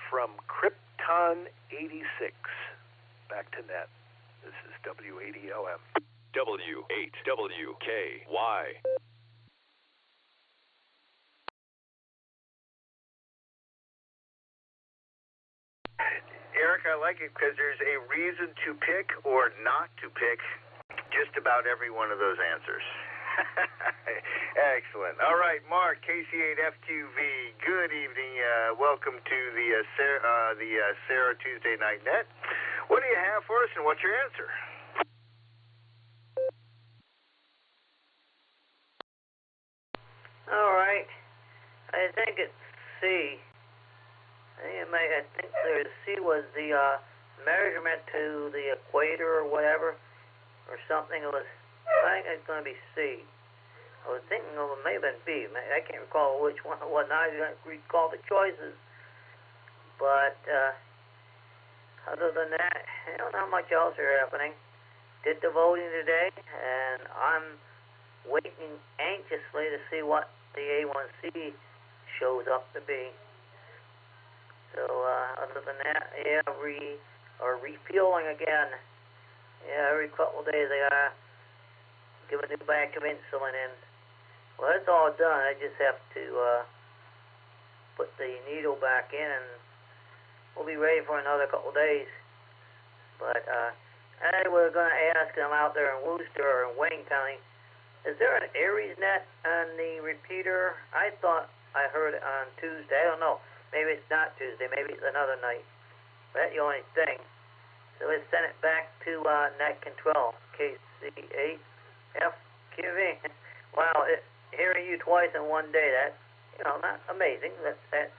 from Krypton 86. Back to net. This is W8ELM. W8WKY. Eric, I like it because there's a reason to pick or not to pick just about every one of those answers. Excellent. All right, Mark, KC8FQV, good evening. Welcome to the Sarah Tuesday Night Net. What do you have for us, and what's your answer? All right. I think it's C. I think C was the measurement to the equator or whatever, or something. I think it's going to be C. I was thinking it may have been B. I can't recall which one it was. I don't recall the choices. But other than that, I don't know how much else is happening. Did the voting today, and I'm waiting anxiously to see what the A1C shows up to be. So other than that, yeah, refueling again. Yeah, every couple of days they gotta give a new batch of insulin in. Well, it's all done. I just have to put the needle back in, and we'll be ready for another couple of days. But I was going to ask them out there in Worcester or in Wayne County, is there an Aries net on the repeater? I thought I heard it on Tuesday. I don't know. Maybe it's not Tuesday. Maybe it's another night. That's the only thing. So let's send it back to net control, KC8FQV. Wow, hearing you twice in one day, that's, not amazing. That's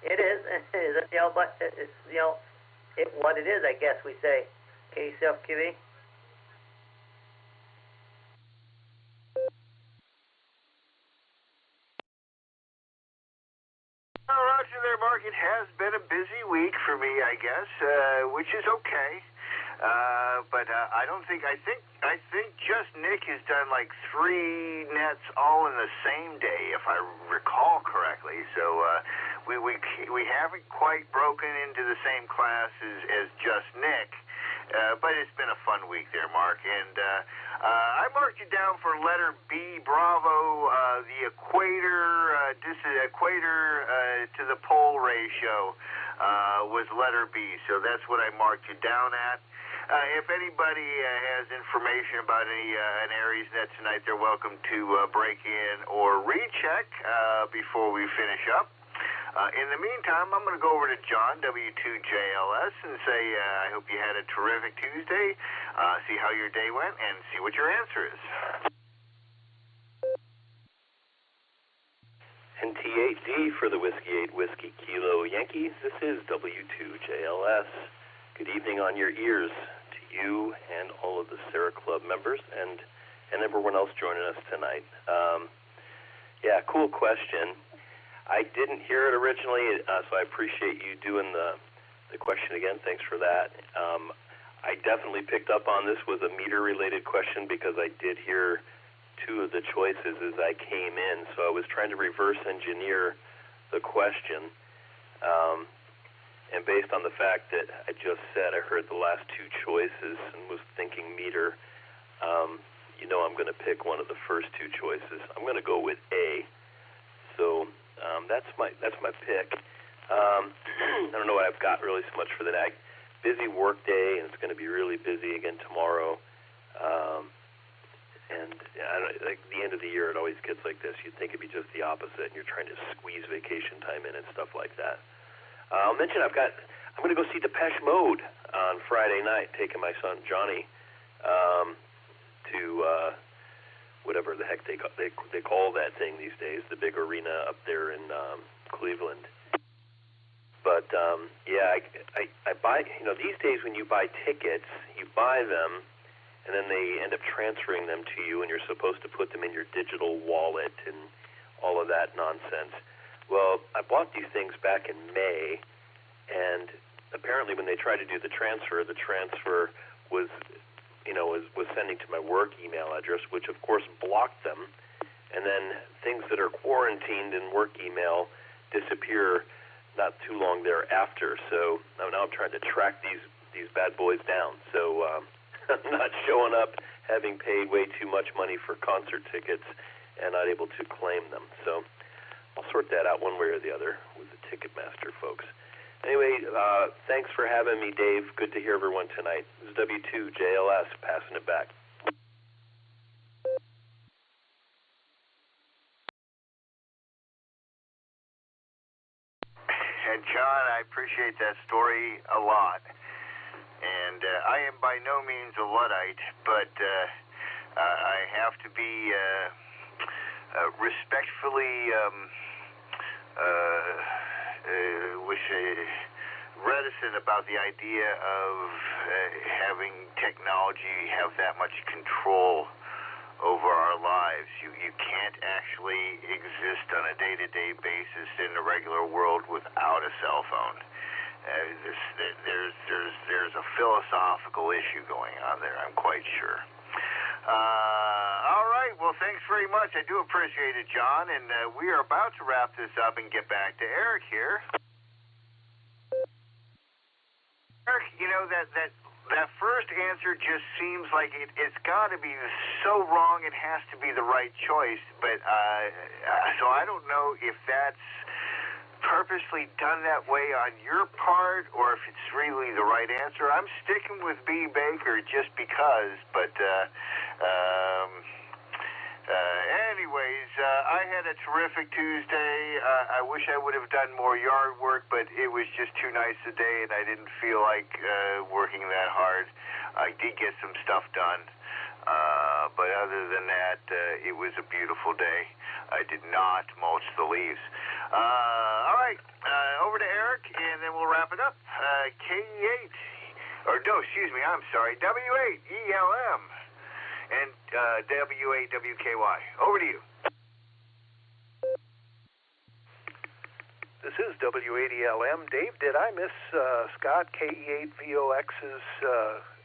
it is, but it's, what it is, I guess we say, KCFQV. Roger there, Mark. It has been a busy week for me, I guess, which is okay. But I think just Nick has done like 3 nets all in the same day, if I recall correctly. So we haven't quite broken into the same class as just Nick. But it's been a fun week there, Mark. And I marked you down for letter B, Bravo, the equator, equator to the pole ratio was letter B. So that's what I marked you down at. If anybody has information about an Aries net tonight, they're welcome to break in or recheck before we finish up. In the meantime, I'm going to go over to John, W2JLS, and say I hope you had a terrific Tuesday, see how your day went, and see what your answer is. NT8D for the Whiskey 8 Whiskey Kilo Yankees. This is W2JLS. Good evening on your ears to you and all of the Sarah Club members and everyone else joining us tonight. Yeah, cool question. I didn't hear it originally, so I appreciate you doing the question again. Thanks for that. I definitely picked up on this was a meter-related question because I did hear 2 of the choices as I came in, so I was trying to reverse engineer the question. And based on the fact that I just said I heard the last 2 choices and was thinking meter, I'm going to pick one of the first 2 choices. I'm going to go with A. So that's my pick. I don't know what I've got really so much for the night. Busy work day, and it's going to be really busy again tomorrow. And like the end of the year, it always gets like this. You'd think it'd be just the opposite, and you're trying to squeeze vacation time in and stuff like that. I'll mention I'm going to go see Depeche Mode on Friday night, taking my son Johnny to whatever the heck they call that thing these days, the big arena up there in Cleveland. But yeah, I buy. These days when you buy tickets, you buy them, and then they end up transferring them to you, and you're supposed to put them in your digital wallet and all of that nonsense. Well, I bought these things back in May, and apparently when they tried to do the transfer was sending to my work email address, which of course blocked them, and then things that are quarantined in work email disappear not too long thereafter. So now I'm trying to track these bad boys down. So I'm not showing up having paid way too much money for concert tickets and not able to claim them. So I'll sort that out one way or the other with the Ticketmaster folks. Anyway, thanks for having me, Dave. Good to hear everyone tonight. This is W2JLS passing it back. And John, I appreciate that story a lot. And I am by no means a Luddite, but I have to be respectfully reticent about the idea of having technology have that much control over our lives. You can't actually exist on a day-to-day basis in the regular world without a cell phone. There's a philosophical issue going on there, I'm quite sure. All right, well, thanks very much. I do appreciate it, John, and we are about to wrap this up and get back to Eric here. Eric, that first answer just seems like it's got to be so wrong it has to be the right choice, but so I don't know if that's purposely done that way on your part or if it's really the right answer. I'm sticking with B. Baker just because, but anyways, I had a terrific Tuesday. I wish I would have done more yard work, but it was just too nice a day, and I didn't feel like working that hard. I did get some stuff done, but other than that, it was a beautiful day. I did not mulch the leaves. All right, over to Eric, and then we'll wrap it up. K8, or no, excuse me, I'm sorry, W8ELM. And W8WKY. Over to you. This is W8ELM. Dave, did I miss Scott KE8VOX's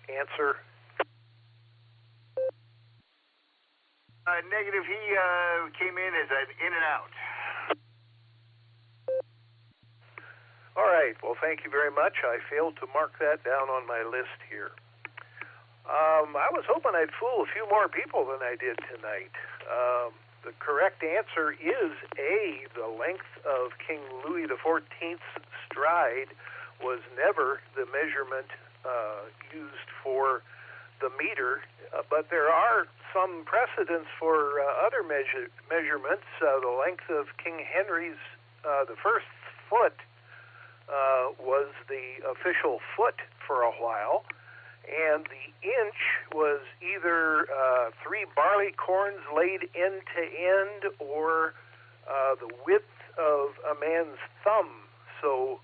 answer? Negative. He came in as an in and out. All right. Well, thank you very much. I failed to mark that down on my list here. I was hoping I'd fool a few more people than I did tonight. The correct answer is A. The length of King Louis XIV's stride was never the measurement used for the meter, but there are some precedents for other measurements. The length of King Henry's the first foot was the official foot for a while. And the inch was either 3 barley corns laid end to end or the width of a man's thumb. So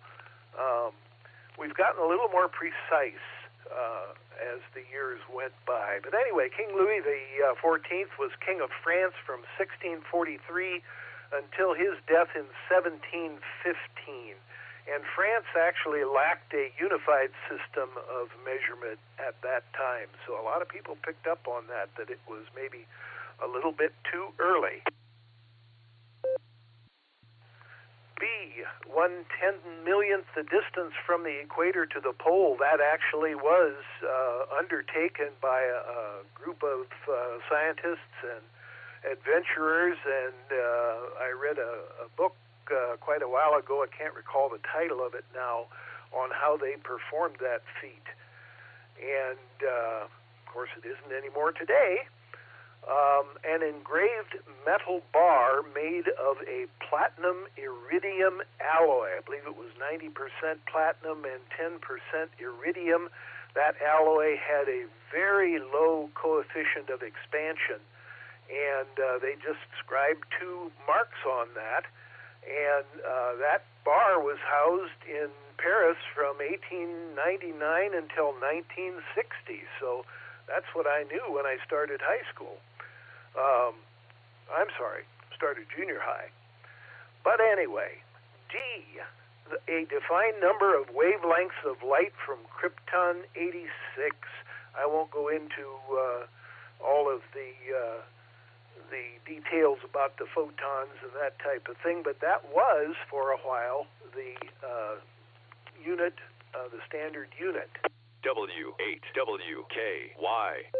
we've gotten a little more precise as the years went by. But anyway, King Louis XIV was King of France from 1643 until his death in 1715. And France actually lacked a unified system of measurement at that time. So a lot of people picked up on that it was maybe a little bit too early. B, 1/10,000,000th the distance from the equator to the pole. That actually was undertaken by a group of scientists and adventurers, and I read a book quite a while ago, I can't recall the title of it now, on how they performed that feat. And, of course, it isn't anymore today. An engraved metal bar made of a platinum iridium alloy. I believe it was 90% platinum and 10% iridium. That alloy had a very low coefficient of expansion, and they just scribed 2 marks on that. And that bar was housed in Paris from 1899 until 1960. So that's what I knew when I started high school. Started junior high. But anyway, D, a defined number of wavelengths of light from Krypton 86. I won't go into all of the details about the photons and that type of thing, but that was, for a while, the unit, the standard unit. W8WKY.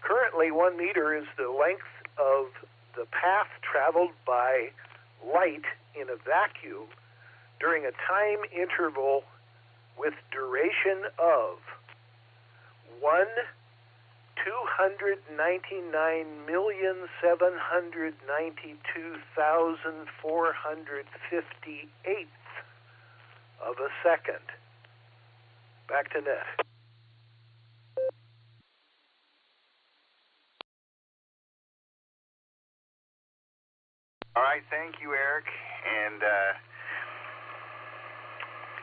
Currently, 1 meter is the length of the path traveled by light in a vacuum during a time interval with duration of 1,299,792,458th of a second. Back to net. All right, thank you, Eric. And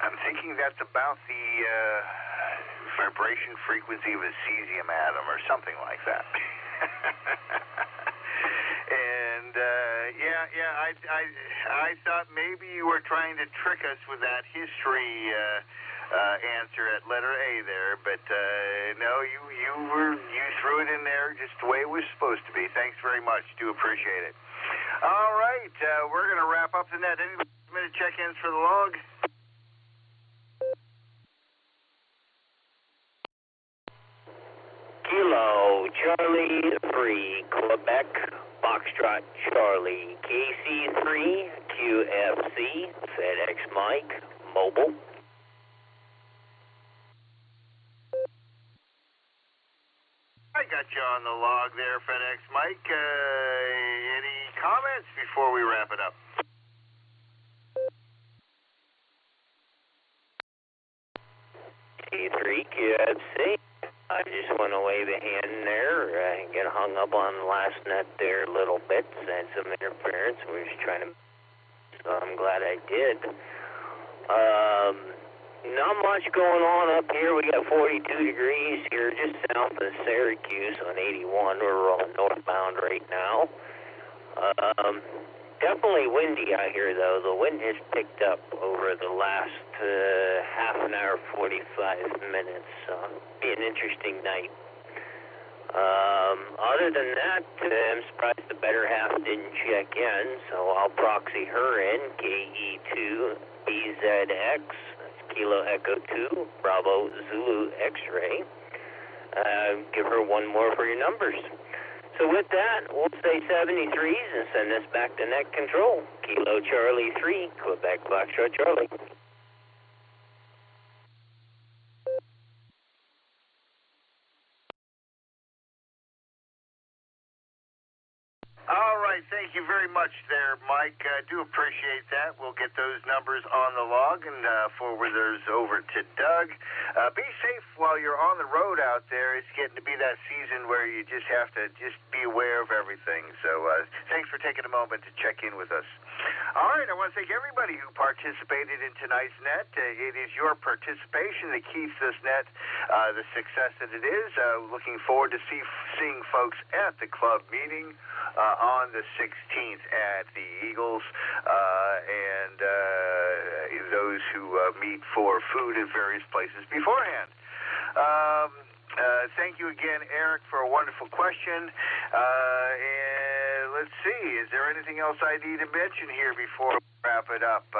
I'm thinking that's about the vibration frequency of a cesium atom or something like that. And I thought maybe you were trying to trick us with that history answer at letter A there, but no, you threw it in there just the way it was supposed to be. Thanks very much. Do appreciate it. All right, we're going to wrap up the net. Anybody submitted check-ins for the log? Kilo Charlie 3, Quebec, Foxtrot Charlie, KC3, QFC, FedEx Mike, Mobile. Hi, guys. got you on the log there, FedEx Mike. Any comments before we wrap it up? T3 QFC. I just want to wave a hand there. I get hung up on the last net there a little bit, and some interference. We were just trying to, so I'm glad I did. Not much going on up here. We got 42 degrees here just south of Syracuse on 81. We're rolling northbound right now. Definitely windy out here, though. The wind has picked up over the last half an hour, 45 minutes. So it'll be an interesting night. Other than that, I'm surprised the better half didn't check in, so I'll proxy her in, KE2BZX, that's Kilo Echo 2, Bravo Zulu X-Ray. Give her one more for your numbers. So with that, we'll say 73s and send this back to net control. Kilo Charlie 3, Quebec Foxtrot Charlie. All right, thank you very much there, Mike. I do appreciate that. We'll get those numbers on the log and forward those over to Doug. Be safe while you're on the road out there. It's getting to be that season where you just have to just be aware of everything. So thanks for taking a moment to check in with us. All right, I want to thank everybody who participated in tonight's net. It is your participation that keeps this net the success that it is. Looking forward to seeing folks at the club meeting on the 16th at the Eagles, and those who meet for food at various places beforehand. Thank you again, Eric, for a wonderful question. And let's see, is there anything else I need to mention here before we wrap it up?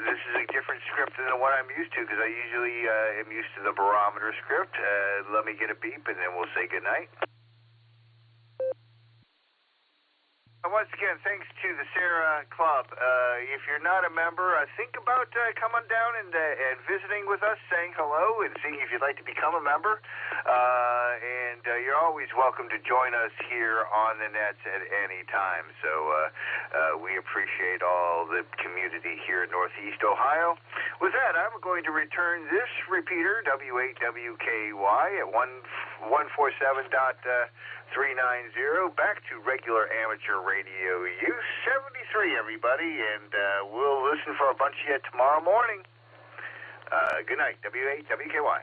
This is a different script than the one I'm used to, because I usually am used to the barometer script. Let me get a beep, and then we'll say goodnight. Once again, thanks to the Sarah Club. If you're not a member, think about coming down and visiting with us, saying hello, and seeing if you'd like to become a member. And you're always welcome to join us here on the nets at any time. So we appreciate all the community here in Northeast Ohio. With that, I'm going to return this repeater, W8WKY, at 147.390, back to regular amateur radio use. 73, everybody, and we'll listen for a bunch of you tomorrow morning. Good night, W8WKY.